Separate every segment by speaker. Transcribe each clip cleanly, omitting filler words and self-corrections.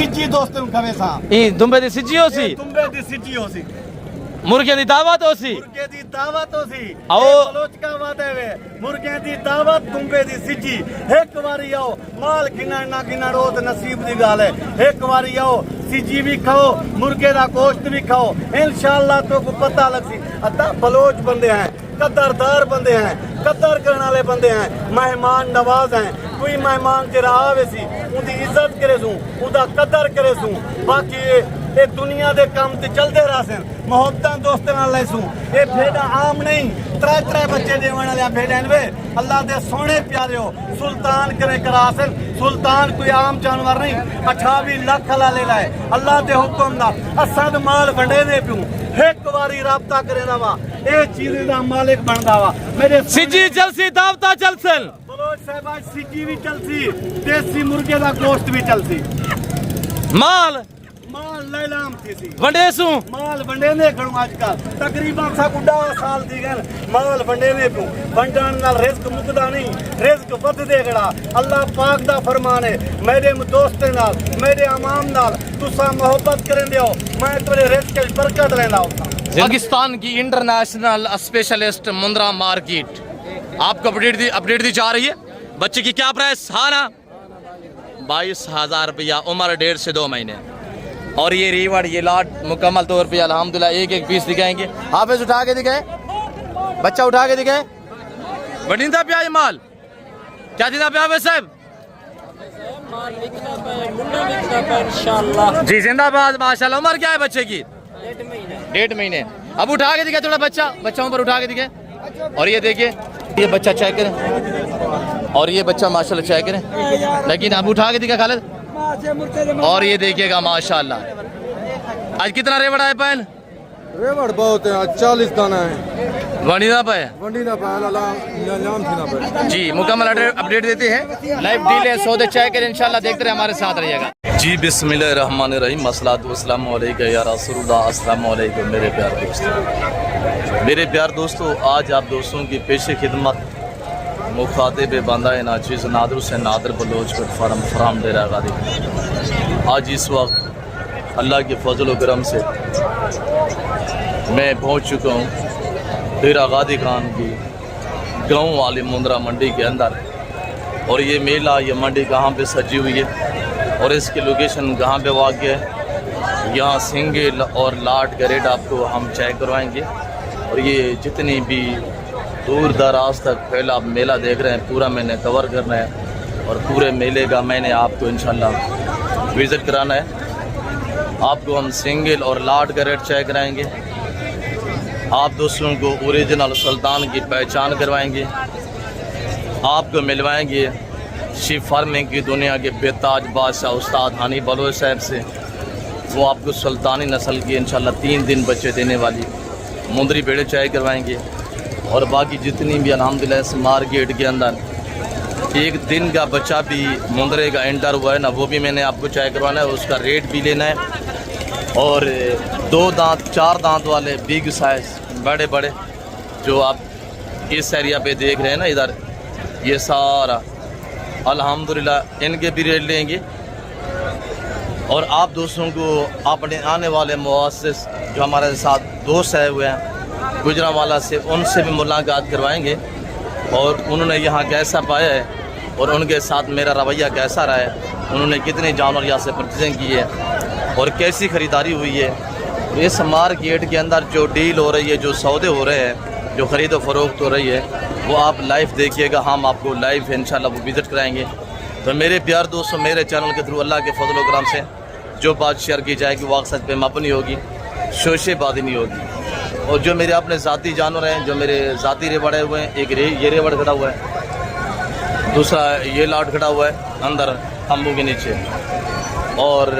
Speaker 1: सिजी दोस्तों खवे सा
Speaker 2: ई दुंबे दी सिजी होसी
Speaker 1: दुंबे दी सिजी होसी
Speaker 2: मुर्गे दी दावत होसी
Speaker 1: मुर्गे दी दावत होसी
Speaker 2: आओ
Speaker 1: बलोच का वादे वे मुर्गे दी दावत दुंबे दी सिजी एक बारी आओ माल गिना ना गिना रोज नसीब दी गाल है एक बारी आओ सिजी भी खाओ मुर्गे दा गोश्त भी खाओ इंशाअल्लाह तो को पता लग सी अता बलोच बंदे हैं कदरदार बंदे हैं कदर करने वाले बंदे हैं मेहमान नवाज हैं कोई मेहमान तेरा आवे सी उनकी इज्जत करे सू उदा कदर करे सू बाकी ये दुनिया दे काम ते चलते रह मोहब्बत दोस्तों नाल ले सू ये भेड़ा आम नहीं त्रै त्रै बच्चे देवन वाले भेड़ा वे अल्लाह दे सोने प्यारे हो सुल्तान करे करासन सुल्तान कोई आम जानवर नहीं 28 लाख वाला ले लाए अल्लाह दे हुक्म दा असद माल वंडे दे पियो एक बारी राबता करेदा वा ए चीज दा मालिक बनदा वा मेरे
Speaker 2: सिजी चलसी दावता चलसन
Speaker 1: बलोच साहब आज सिजी भी चलसी देसी मुर्गे दा गोश्त भी चलसी
Speaker 2: माल
Speaker 1: माल लैलाम थी सी
Speaker 2: वंडेसू
Speaker 1: माल वंडे ने खड़ू आजकल तकरीबन सा गुड्डा साल दी गल माल वंडे ने तू वंडन नाल रिस्क मुकदा नहीं रिस्क वध देगड़ा अल्लाह पाक दा फरमान है मेरे दोस्ते नाल मेरे अमाम नाल तुसा मोहब्बत करन दियो मैं तेरे रिस्क च बरकत लेंदा होता
Speaker 2: पाकिस्तान की इंटरनेशनल स्पेशलिस्ट मुंद्रा मार्केट आपको अपडेट दी जा रही है। बच्चे की क्या प्राइस? हाँ ना 22,000 रुपया, उम्र 1.5 से 2 महीने। और ये रीवड़ ये लाट मुकम्मल तौर पे अल्हम्दुलिल्लाह एक एक पीस दिखाएंगे। हाफिज उठा के दिखाए, बच्चा उठा के दिखाए। बनिंदा पे आए माल क्या दिना पे हाफिज साहब? जी जिंदाबाद माशाल्लाह। उम्र क्या है बच्चे की? 1.5 महीने। अब उठा के दिखाए थोड़ा बच्चा ऊपर उठा के दिखाए। और ये देखिए ये बच्चा चेक करें और ये बच्चा माशाल्लाह चेक करें, लेकिन अब उठा के दिखा खालिद। और ये देखिएगा माशाल्लाह आज कितना रेवड़ आए पैन?
Speaker 3: रेवड़ बहुत है, 40 दाना है।
Speaker 2: वंडी ना पाए जी, मुकम्मल अपडेट देते हैं। लाइव डील है, सौदे चेक करें इंशाल्लाह, देखते रहे हमारे साथ रहिएगा जी। बिस्मिल्लाहिर्रहमानिर्रहीम, अस्सलातु वस्सलामु अलैका या रसूलुल्लाह। अस्सलामु अलैकुम मेरे प्यार दोस्तों। मेरे प्यार दोस्तों, आज आप दोस्तों की पेशे खिदमत मुखातिब बंदा नाचीज़ नादर से नादर बलोच पर फराम डेरा गादी। आज इस वक्त अल्लाह के फजल व करम से मैं पहुंच चुका हूं डेरा गादी खान की गांव वाली मुंद्रा मंडी के अंदर। और ये मेला ये मंडी कहाँ पे सजी हुई है और इसकी लोकेशन कहाँ पे वाक़ है, यहाँ सिंगल और लाट का रेट आपको हम चेक करवाएंगे। और ये जितनी भी दूर दराज तक फैला आप मेला देख रहे हैं पूरा मैंने कवर करना है और पूरे मेले का मैंने आपको इंशाल्लाह विज़िट कराना है। आपको हम सिंगल और लाट का रेट चेक कराएंगे, आप दोस्तों को ओरिजिनल सुल्तान की पहचान करवाएंगे, आपको मिलवाएंगे शीप फार्मिंग की दुनिया के बेताज बादशाह उस्ताद हानी बलोच साहब से। वो आपको सुल्तानी नस्ल की इंशाल्लाह 3 दिन बच्चे देने वाली मुंदरी भेड़े चेक करवाएंगे। और बाकी जितनी भी अल्हम्दुलिल्लाह इस मार्केट के अंदर एक दिन का बच्चा भी मुंदरे का एंटर हुआ है ना, वो भी मैंने आपको चेक करवाना है, उसका रेट भी लेना है। और 2 दांत 4 दांत वाले बिग साइज बड़े बड़े जो आप इस एरिया पे देख रहे हैं ना इधर, ये सारा अल्हम्दुलिल्लाह इनके भी रेट लेंगे। और आप दोस्तों को अपने आने वाले मुआस्सिस जो हमारे साथ दोस्त आए हुए हैं गुजरांवाला से, उनसे भी मुलाकात करवाएंगे और उन्होंने यहाँ कैसा पाया है और उनके साथ मेरा रवैया कैसा रहा है, उन्होंने कितने जानवर यहाँ से परचेजिंग की है और कैसी ख़रीदारी हुई है। इस मार्केट के अंदर जो डील हो रही है, जो सौदे हो रहे हैं, जो ख़रीद फरोख्त हो रही है, वो आप लाइव देखिएगा। हम आपको लाइव इंशाल्लाह वो विज़िट कराएँगे। तो मेरे प्यार दोस्तों, मेरे चैनल के थ्रू अल्लाह के फजल व करम से जो बात शेयर की जाएगी वो अक्सर पे मबनी होगी, शोशेबाजी नहीं होगी। और जो मेरे अपने ज़ाती जानवर हैं, जो मेरे ज़ाती रेवड़ हुए हैं, एक ये रेवड़ खड़ा हुआ है, दूसरा ये लाट खड़ा हुआ है अंदर तंबू के नीचे, और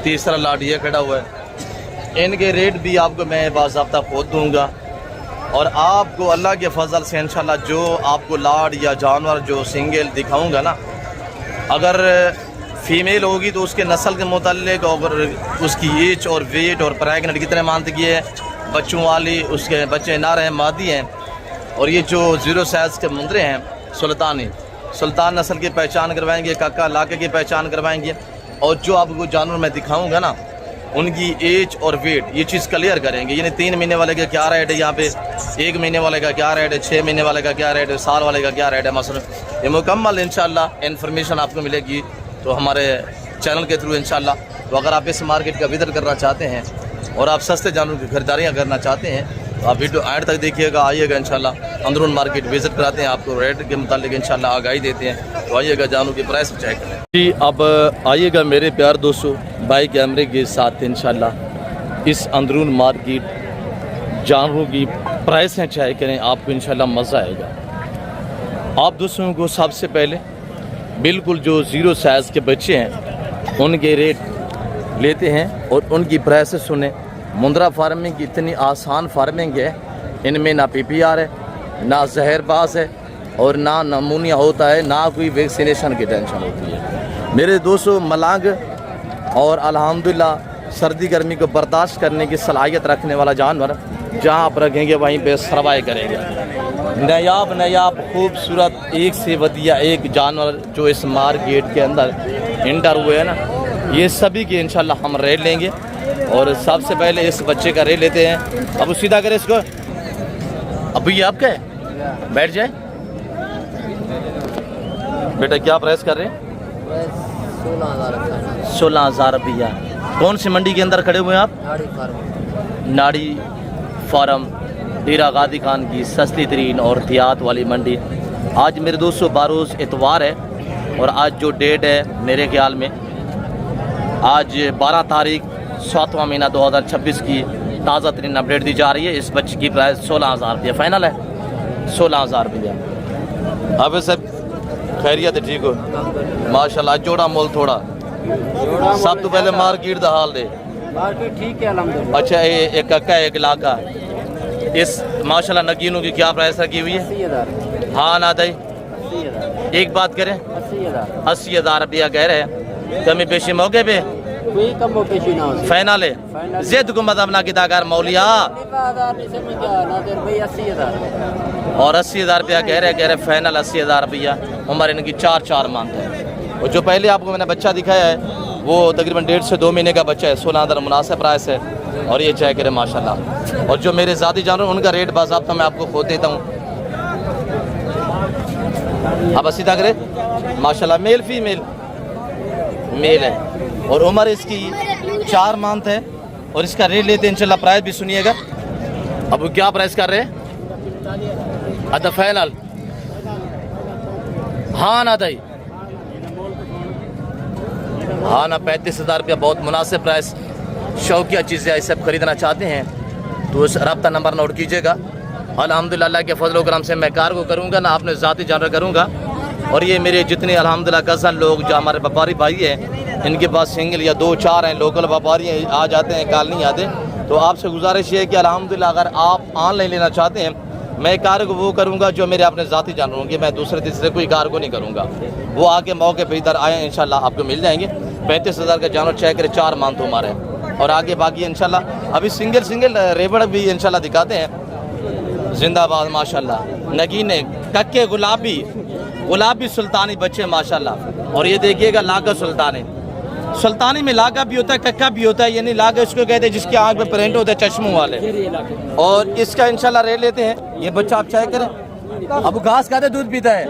Speaker 2: तीसरा लाट ये खड़ा हुआ है। इनके रेट भी आपको मैं बाज़ाब्ता खुद दूँगा। और आपको अल्लाह के फजल से इंशाल्लाह जो आपको लाट या जानवर जो सिंगल दिखाऊँगा ना, अगर फ़ीमेल होगी तो उसके नस्ल के मुताल्लिक और उसकी एज और वेट और प्रेगनेंट कितने मंथ की है, बच्चों वाली उसके बच्चे ना रहे मादी हैं। और ये जो 0 साइज़ के मुंदरे हैं सुल्तान नस्ल की पहचान करवाएंगे, काका लाके की पहचान करवाएंगे। और जो आपको जानवर मैं दिखाऊंगा ना, उनकी एज और वेट ये चीज़ क्लियर करेंगे। यानी 3 महीने वाले का क्या रेट है यहाँ पे, 1 महीने वाले का क्या रेट है, 6 महीने वाले का क्या रेट है, साल वाले का क्या रेट है। मसलन ये मुकम्मल इंशाल्लाह इन्फॉर्मेशन आपको मिलेगी तो हमारे चैनल के थ्रू इंशाल्लाह। तो अगर आप इस मार्केट का विजिट करना चाहते हैं और आप सस्ते जानवरों की खरीदारियाँ करना चाहते हैं तो आप वीडियो एंड तक देखिएगा, आइएगा इंशाल्लाह। अंदरून मार्केट विजिट कराते हैं, आपको रेट के मुतालिक इंशाल्लाह आगाही देते हैं। तो आइएगा, जानवरों की प्राइस चेक करें जी। अब आइएगा मेरे प्यार दोस्तों, बाई कैमरे के साथ इंशाल्लाह इस अंदरून मार्केट जानवरों की प्राइसें चेक करें, आपको इंशाल्लाह मज़ा आएगा। आप दोस्तों को सबसे पहले बिल्कुल जो 0 साइज़ के बच्चे हैं उनके रेट लेते हैं और उनकी प्राइस सुने। मुंद्रा फार्मिंग की इतनी आसान फार्मिंग है, इनमें ना PPR है, ना जहरबाज है और ना नमूनिया होता है, ना कोई वैक्सीनेशन की टेंशन होती है। मेरे दोस्तों मलांग और अल्हम्दुलिल्लाह सर्दी गर्मी को बर्दाश्त करने की सलाहियत रखने वाला जानवर जहाँ आप रखेंगे वहीं पे सर्वाइव करेंगे। नायाब खूबसूरत एक से वधिया एक जानवर जो इस मार्केट के अंदर इंटर हुए हैं ना, ये सभी के इंशाल्लाह हम रेट लेंगे। और सबसे पहले इस बच्चे का रेट लेते हैं। अब सीधा करें इसको, अब ये आपका है, बैठ जाए बेटा। क्या प्राइस कर रहे हैं? 16,000 रुपया। कौन सी मंडी के अंदर खड़े हुए हैं आप? नाड़ी फार्म, डेरा गादी खान की सस्ती तरीन और देहात वाली मंडी। आज मेरे दोस्तों 12 इतवार है और आज जो डेट है मेरे ख्याल में आज 12 तारीख 7वां महीना 2026 की ताज़ा तरीन अपडेट दी जा रही है। इस बच्चे की प्राइस 16,000 रुपया फाइनल है, 16,000 रुपया। अब सब खैरियत है, ठीक हो माशाल्लाह। जोड़ा मोल थोड़ा सब तो पहले मार्केट दा हाल दे।
Speaker 4: मार्केट ठीक है अल्हम्दुलिल्लाह।
Speaker 2: अच्छा ये एक कक्का एक लाका, इस माशाल्लाह नगीनों की क्या प्राइस रखी हुई है?
Speaker 4: 80,000।
Speaker 2: हाँ ना दई
Speaker 4: 80,000।
Speaker 2: एक बात करें,
Speaker 4: 80,000।
Speaker 2: 80,000 रुपया कह रहे हैं। कमी पेशी मौके पे
Speaker 4: कोई कम हो पेशी ना हो।
Speaker 2: फाइनल है, जिद को मतलब ना की ताकार मौलिया।
Speaker 4: 80,000
Speaker 2: और 80,000 रुपया कह रहे फाइनल 80,000 रुपया। उम्र इनकी 4 मांग है। और जो पहले आपको मैंने बच्चा दिखाया है वो तकरीबन 1.5 से 2 महीने का बच्चा है। 16,000 मुनासिब प्राइस है और ये चेक करें माशाल्लाह। और जो मेरे ज़ाती जानवर उनका रेट बाज़ाब्ता मैं आपको खोद देता हूँ। अब सीधा करें माशाल्लाह, मेल फीमेल मेल है और उम्र इसकी 4 मंथ है और इसका रेट लेते हैं इंशाल्लाह। प्राइस भी सुनिएगा। अब क्या प्राइस कर रहे हैं? अच्छा फाइनल हाँ ना दई हाँ ना 35,000 रुपया बहुत मुनासिब प्राइस। शौकिया चीज़ें ये सब खरीदना चाहते हैं तो उस रब्ता नंबर नोट कीजिएगा। अल्हम्दुलिल्लाह अल्लाह के फजल करम से मैं कार को करूँगा ना अपने ज़ाती जानवर करूँगा। और ये मेरे जितने अल्हम्दुलिल्लाह गज़ल लोग जो हमारे व्यापारी भाई हैं, इनके पास सिंगल या 2-4 हैं, लोकल व्यापारी हैं, आ जाते हैं, काल नहीं आते। तो आपसे गुजारिश ये है कि अल्हम्दुलिल्लाह अगर आप ऑनलाइन लेना चाहते हैं, मैं कार को वो करूँगा जो मेरे अपने ज़ाती जानवरों की, मैं दूसरे तीसरे कोई कार को नहीं करूँगा। वो आके मौके पर इधर आए इंशाल्लाह आपको मिल जाएंगे। 35,000 का जानवर चेक करें, 4 मंथ हमारे और आगे बाकी इंशाल्लाह अभी सिंगल रेबड़ भी इंशाल्लाह दिखाते हैं। जिंदाबाद माशाल्लाह। नगीने कक्के गुलाबी सुल्तानी बच्चे माशाल्लाह। और ये देखिएगा लागा सुल्तानी में लागा भी होता है, कक्का भी होता है। यानी लागा इसको कहते हैं जिसके आँख पे प्रिंट होता है चश्मों वाले। और इसका इंशाल्लाह रेट लेते हैं। ये बच्चा आप चेक करें, अब घास खाता है, दूध पीता है,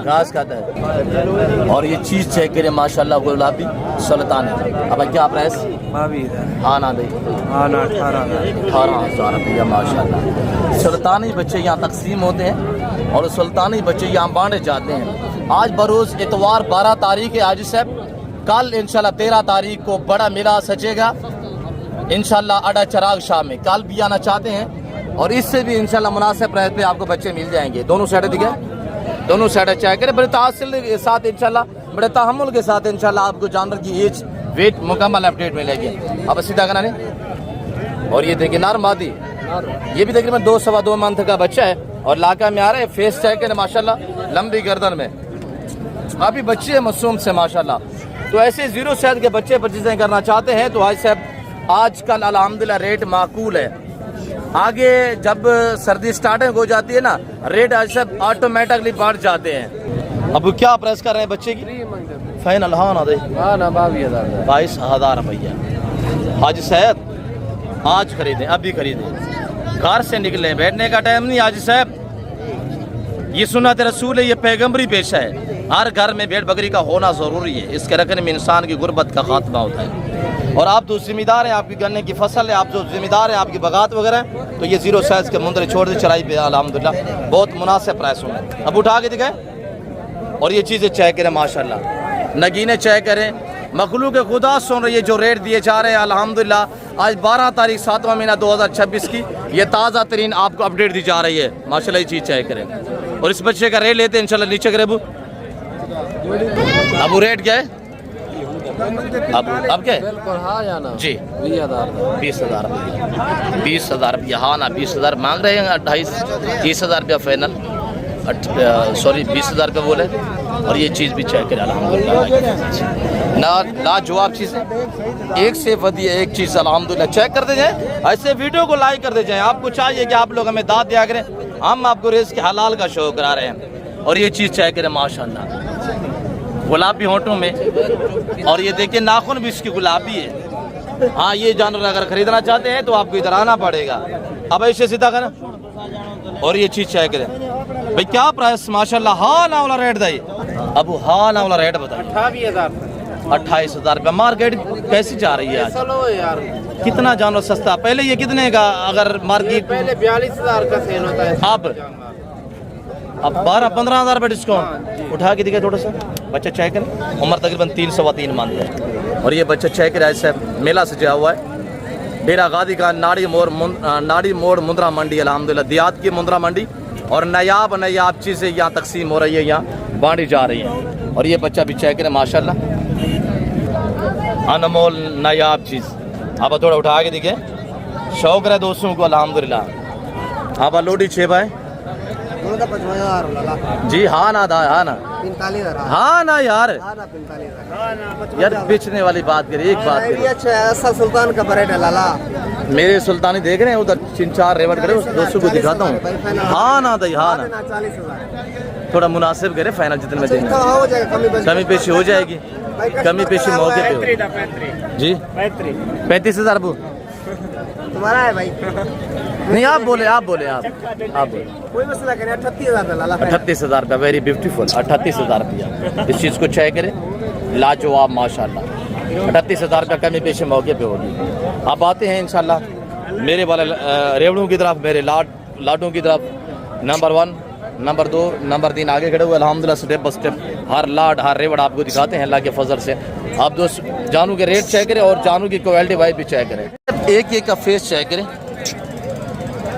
Speaker 2: घास खाता है। और ये चीज़ चेक करें माशाल्लाह, गुलाबी सुल्तानी। अब क्या प्राइस? हाँ ना दे 18,000 रुपया माशाल्लाह। सुल्तानी बच्चे यहाँ तकसीम होते हैं और सुल्तानी बच्चे यहाँ बांटे जाते हैं। आज बरोज़ इतवार 12 तारीख है आज से। कल इंशाल्लाह 13 तारीख को बड़ा मेला सचेगा इंशाल्लाह अड्डा चिराग शाह में। कल भी आना चाहते हैं और इससे भी इंशाल्लाह मुनासिब प्राइस पे आपको बच्चे मिल जाएंगे। दोनों साइड दिखे, दोनों साइड चेक करें। बड़े तहसील के साथ इंशाल्लाह, बड़े तहम्मुल के साथ इंशाल्लाह आपको जानवर की एज वेट मुकम्मल अपडेट मिलेगी। अब सीधा करना नहीं। और ये देखिए नार मादी, ये भी तकरीबन 2-2.25 मंथ का बच्चा है और लाका में आ रहा है। फेस चेक करें माशाल्लाह, लंबी गर्दन में काफ़ी बच्चे हैं मासूम से माशाल्लाह। तो ऐसे 0 साइज के बच्चे परचेजिंग करना चाहते हैं तो आज साहब आजकल अल्हम्दुलिल्लाह रेट माकूल है। आगे जब सर्दी स्टार्टिंग हो जाती है ना, रेट आज सब ऑटोमेटिकली बढ़ जाते हैं। अब क्या प्राइस कर रहे हैं बच्चे की? फाइनल हाँ ना दे
Speaker 4: हाँ ना 22,000 का
Speaker 2: 22,000 रुपया। हाजी साहब आज खरीदें, अभी खरीदें, घर से निकले, बैठने का टाइम नहीं। हाजी साहब ये सुन्नत रसूल है, ये पैगंबरी पेशा है। हर घर में भेड़ बकरी का होना ज़रूरी है, इसके रखने में इंसान की गुर्बत का खात्मा होता है। और आप जो जिम्मेदार हैं, आपकी गन्ने की फसल है, आप जो जिम्मेदार हैं, आपकी बगात वगैरह है, तो ये 0 साइज़ के मुंदरे छोड़ दे चढ़ाई पे अल्हम्दुलिल्लाह बहुत मुनासिब प्राइस होंगे। अब उठा के दिखाएं और ये चीज़ें चेक करें माशाल्लाह, नगीने चेक करें, मखलूक खुदा सुन रही है। जो रेट दिए जा रहे हैं अल्हम्दुलिल्लाह आज 12 तारीख 7वां महीना 2026 की ये ताज़ा तरीन आपको अपडेट दी जा रही है माशाल्लाह। ये चीज़ चेक करें और इस बच्चे का रेट लेते हैं इंशाल्लाह। नीचे करें अबू रेट क्या है अब क्या है
Speaker 4: बिल्कुल हाँ या ना
Speaker 2: जी
Speaker 4: 20,000
Speaker 2: 20,000 रुपया 20,000 रुपया हाँ ना 20,000 मांग रहे हैं 28-30,000 रुपया फाइनल सॉरी 20,000 रुपया बोले। और ये चीज़ भी चेक करें अल्हम्दुलिल्लाह ना लाजवाब चीज़ है, एक से बढ़िया एक चीज़ अल्हम्दुलिल्लाह। चेक करते जाएं, ऐसे वीडियो को लाइक करते जाएं। आपको चाहिए कि आप लोग हमें दाद दिया करें, हम आपको रिज़्क़ हलाल का शो करा रहे हैं। और ये चीज़ चेक करें माशाल्लाह, गुलाबी होंठों में, और ये देखिए नाखून भी इसकी गुलाबी है। हाँ ये जानवर अगर खरीदना चाहते हैं तो आपको इधर आना पड़ेगा। अब ऐसे सीधा करें और ये चीज़ चेक करें भाई क्या प्राइस माशाल्लाह। हाँ ना वाला रेट दाई अब हाँ ना वाला रेट बताइए 28,000 रुपया। मार्केट कैसी जा रही है आज?
Speaker 4: चलो यार
Speaker 2: कितना जानवर सस्ता? पहले ये कितने का अगर मार्केट
Speaker 4: पहले 42,000 का सेल होता है,
Speaker 2: अब 12-15,000 रुपये डिस्काउंट उठा के दिखाए थोड़ा सा। बच्चा चेक करें, उम्र तकरीबन 3-3.25 मान है। और ये बच्चा चेक करें ऐसे मेला सजा हुआ है डेरा गादी का नाड़ी मोड़ मुंद्रा मंडी अल्हम्दुलिल्लाह दियात की मुंद्रा मंडी। और नायाब चीज़ें यहाँ तकसीम हो रही है, यहाँ बांटी जा रही है। और ये बच्चा भी चेक करें माशाल्लाह अनमोल नायाब चीज़। अब थोड़ा उठा के दिखे, शौक रहे दोस्तों को अल्हम्दुलिल्लाह। अब लोडी 6 भाई जी हाँ ना दा हाँ ना
Speaker 3: 45,000
Speaker 2: हाँ ना यार
Speaker 3: हाँ ना 45,000
Speaker 2: यार बेचने वाली बात करिए, एक बात करिए।
Speaker 3: अच्छा है, ऐसा सुल्तान का बरेट है लाला।
Speaker 2: मेरे सुल्तानी देख रहे हैं उधर 3-4 रेवट करे, उस दोस्तों को दिखाता हूँ। हाँ ना दई हाँ ना
Speaker 3: 40,000
Speaker 2: थोड़ा मुनासिब करे, फाइनल जितने में देंगे
Speaker 3: हो जाएगा,
Speaker 2: कमी पेशी हो जाएगी। कमी पेशी मौके पे हो। जी 35,000 वो
Speaker 3: तुम्हारा है भाई,
Speaker 2: नहीं आप बोले आप बोले
Speaker 3: कोई मसला करें 38,000 लाला।
Speaker 2: 38,000 रुपया वेरी ब्यूटीफुल 38,000 रुपया। इस चीज़ को चेक करें लाजवाब माशाल्लाह। 38,000 रुपया कमी पेशी मौके पे होगी। आप आते हैं इंशाल्लाह मेरे वाले रेवड़ों की तरफ, मेरे लाडों की तरफ। नंबर 1 नंबर 2 नंबर 3 आगे खड़े हुए अल्हम्दुलिल्लाह स्टेप बाय स्टेप हर लाड हर रेवड़ आपको दिखाते हैं अल्लाह के फजल से। आप दोस्त जानू के रेट चेक करें और जानू की क्वालिटी वाइज भी चेक करें। एक का फेस चेक करें,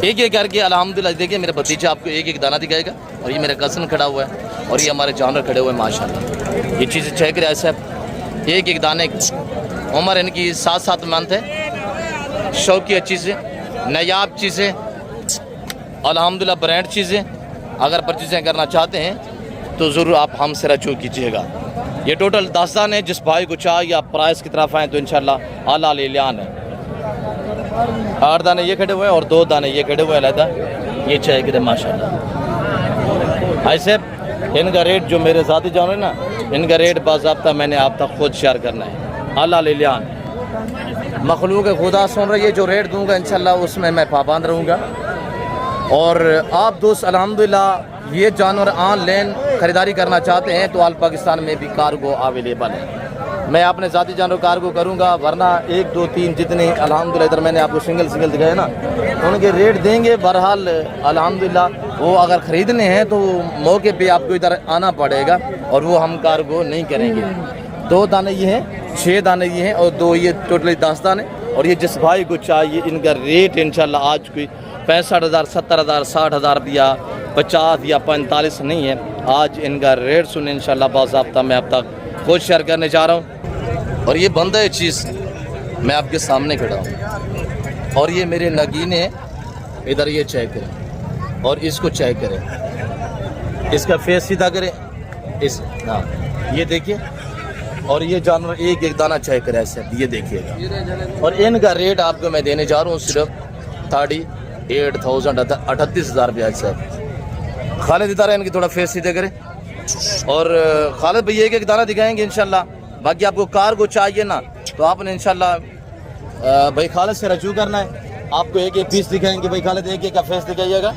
Speaker 2: एक करके अल्हम्दुलिल्लाह। देखिए मेरा भतीजा आपको एक दाना दिखाएगा, और ये मेरा कज़न खड़ा हुआ है, और ये हमारे जानवर खड़े हुए हैं माशाल्लाह। ये चीज़ें चेक करें ऐसे एक दाने उम्र इनकी 7-7 मंथ है। शौकी चीज़ें, नायाब चीज़ें अल्हम्दुलिल्लाह, ब्रांड चीज़ें। अगर परचेज़ें करना चाहते हैं तो ज़रूर आप हमसे रजू कीजिएगा। ये टोटल 10 दाने, जिस भाई को चाहिए आप प्राइस की तरफ आएँ तो इंशाल्लाह आला ले लियान है। 8 दाने ये खड़े हुए हैं और 2 दाने ये खड़े हुए अलहदा। ये चाहिए कि माशाल्लाह। ऐसे इनका रेट जो मेरे साथी जानवर ना, इनका रेट बाज़ाब्ता मैंने आप तक खुद शेयर करना है। अल्लाह ले लियान मखलूक खुदा सुन रही है, जो रेट दूंगा इंशाल्लाह उसमें मैं पाबंद रहूँगा। और आप दोस्त अल्हम्दुलिल्लाह ये जानवर ऑनलाइन ख़रीदारी करना चाहते हैं तो आल पाकिस्तान में भी कार्गो अवेलेबल है। मैं अपने ज़ाती जानवर कार्गो करूँगा, वरना 1 2 3 जितने अल्हम्दुलिल्लाह इधर मैंने आपको सिंगल दिखाए ना, उनके रेट देंगे। बहरहाल अल्हम्दुलिल्लाह वो अगर ख़रीदने हैं तो मौके पे आपको इधर आना पड़ेगा, और वो हम कार्गो नहीं करेंगे। 2 दाने ये हैं, 6 दाने ये हैं, और 2 ये टोटली 10 दाने। और ये जिस भाई को चाहिए इनका रेट इंशाल्लाह आज कोई 65,000 70,000 60,000 रुपया 50 या 45 नहीं है। आज इनका रेट सुने इंशाल्लाह बाज़ाब्ता मैं अब तक खुद शेयर करने जा रहा हूँ। और ये बंदा है चीज़ मैं आपके सामने खड़ा हूँ, और ये मेरे नगीने इधर ये चेक करें और इसको चेक करें, इसका फेस सीधा करें इस हाँ ये देखिए। और ये जानवर एक दाना चेक करें ऐसे, ये देखिएगा। और इनका रेट आपको मैं देने जा रहा हूँ सिर्फ 38,000 38,000 रुपया। सर खालिद इधर है, इनकी थोड़ा फेस सीधे करें, और खालिद भाई एक एक दाना दिखाएंगे इंशाल्लाह। बाकी आपको कार्गो चाहिए ना तो आपने इंशाल्लाह भाई खालिद से रजू करना है। आपको एक एक पीस दिखाएंगे भाई खालिद, एक एक का फेस दिखाइएगा।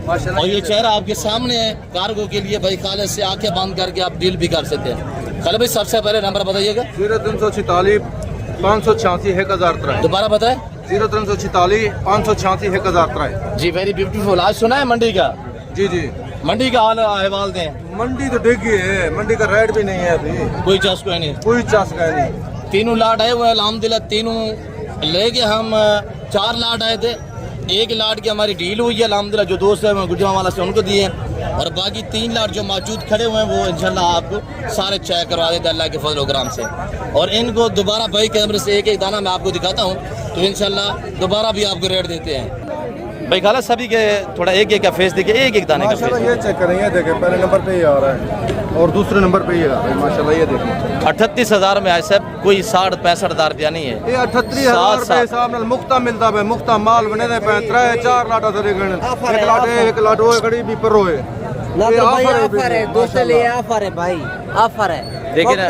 Speaker 2: और ये चेहरा आपके सामने है कार्गो के लिए भाई खालिद से आंखें बंद करके आप डील भी कर सकते हैं। खालिद भाई सबसे पहले नंबर बताइएगा।
Speaker 5: 0346 586 1003।
Speaker 2: दोबारा बताएं।
Speaker 5: 0346 586 1003।
Speaker 2: जी वेरी ब्यूटीफुल। आज सुना है मंडी का?
Speaker 5: जी जी,
Speaker 2: मंडी का हाल अहवाल दें।
Speaker 5: मंडी तो डिगी है, मंडी का रेट भी नहीं है अभी,
Speaker 2: कोई चास कोई नहीं,
Speaker 5: कोई चास का नहीं।
Speaker 2: तीनों लाट आए हुए हैं अल्हम्दुलिल्लाह। तीनों लेके हम 4 लाट आए थे। एक लाट की हमारी डील हुई है अल्हम्दुलिल्लाह, जो दोस्त है गुजरांवाला से उनको दिए हैं। और बाकी 3 लाट जो मौजूद खड़े हुए हैं वो इंशाल्लाह आपको सारे चेक करवा देते हैं अल्लाह के फजल करम से। और इनको दोबारा भाई कैमरे से एक एक दाना मैं आपको दिखाता हूँ तो इंशाल्लाह दोबारा भी आपको रेट देते हैं। भाई खाला सभी के थोड़ा एक एक का फेस देखिए, एक एक दाने का फेस।
Speaker 5: माशाल्लाह ये चेक करें, ये देखें पहले नंबर पे ही आ रहा है और दूसरे नंबर पे ही आ रहा है। माशाल्लाह ये देखें
Speaker 2: 38,000 में ऐसा कोई 60-65 हज़ार रुपया नहीं है।
Speaker 5: ये 38,000 रुपए हिसाब नाल मुक्ता मिलता है। मुक्ता माल बने दे पे 3-4 लाटा से गण एक लाट होए खड़ी भी पर होए
Speaker 3: ना तो भाई ऑफर है, दोस्तों लिए ऑफर है भाई, ऑफर है।
Speaker 2: देखिए ना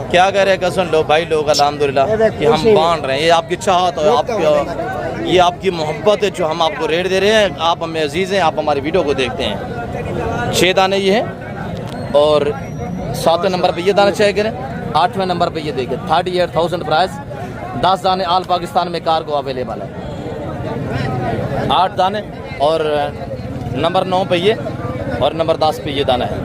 Speaker 2: क्या कह रहे हैं कसन लोग भाई लोग अल्हम्दुलिल्लाह कि हम बांट रहे हैं। ये आपकी चाहत और आपकी ये आपकी मोहब्बत है जो हम आपको रेट दे रहे हैं। आप हमें अजीज़ हैं, आप हमारी वीडियो को देखते हैं। 6 दाने ये हैं और 7वें नंबर पे ये दाना चेक करें। 8वें नंबर पे ये देखिए 38,000 प्राइस। 10 दाने ऑल पाकिस्तान में कार को अवेलेबल है। 8 दाने और नंबर 9 पे ये और नंबर 10 पे ये दाना है।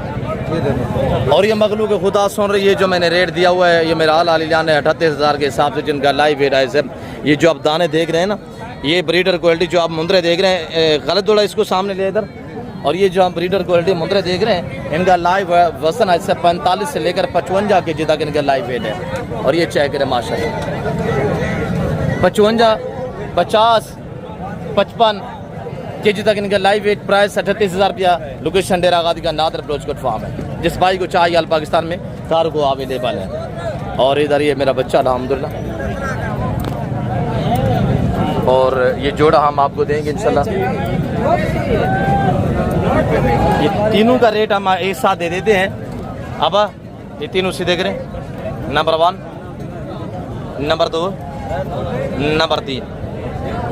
Speaker 2: और ये मखलूक खुदा सुन रही है जो मैंने रेट दिया हुआ है। ये मेरा हाल आलिया ने 38,000 के हिसाब से जिनका लाइव वेट है सर। ये जो आप दाने देख रहे हैं ना, ये ब्रीडर क्वालिटी जो आप मुंदरे देख रहे हैं, गलत थोड़ा इसको सामने ले इधर। और ये जो आप ब्रीडर क्वालिटी मुंदरे देख रहे हैं, इनका लाइव वजन ऐसे 45 से लेकर 55 के जी तक इनका लाइव वेट है। और ये चेक करें माशाल्लाह 55, 50, 55 के जी तक इनका लाइव वेट। प्राइस 38,000 रुपया। लोकेशन डेरा गादी का नादर प्रोचकोट फार्म है। जिस भाई को चाहिए अल पाकिस्तान में कार को अवेलेबल है। और इधर ये मेरा बच्चा अल्हम्दुलिल्लाह। और ये जोड़ा हम आपको देंगे इंशाल्लाह। ये तीनों का रेट हम एक साथ दे देते हैं। अब ये तीनों सीधे करें। Number 1, number 2, number 3।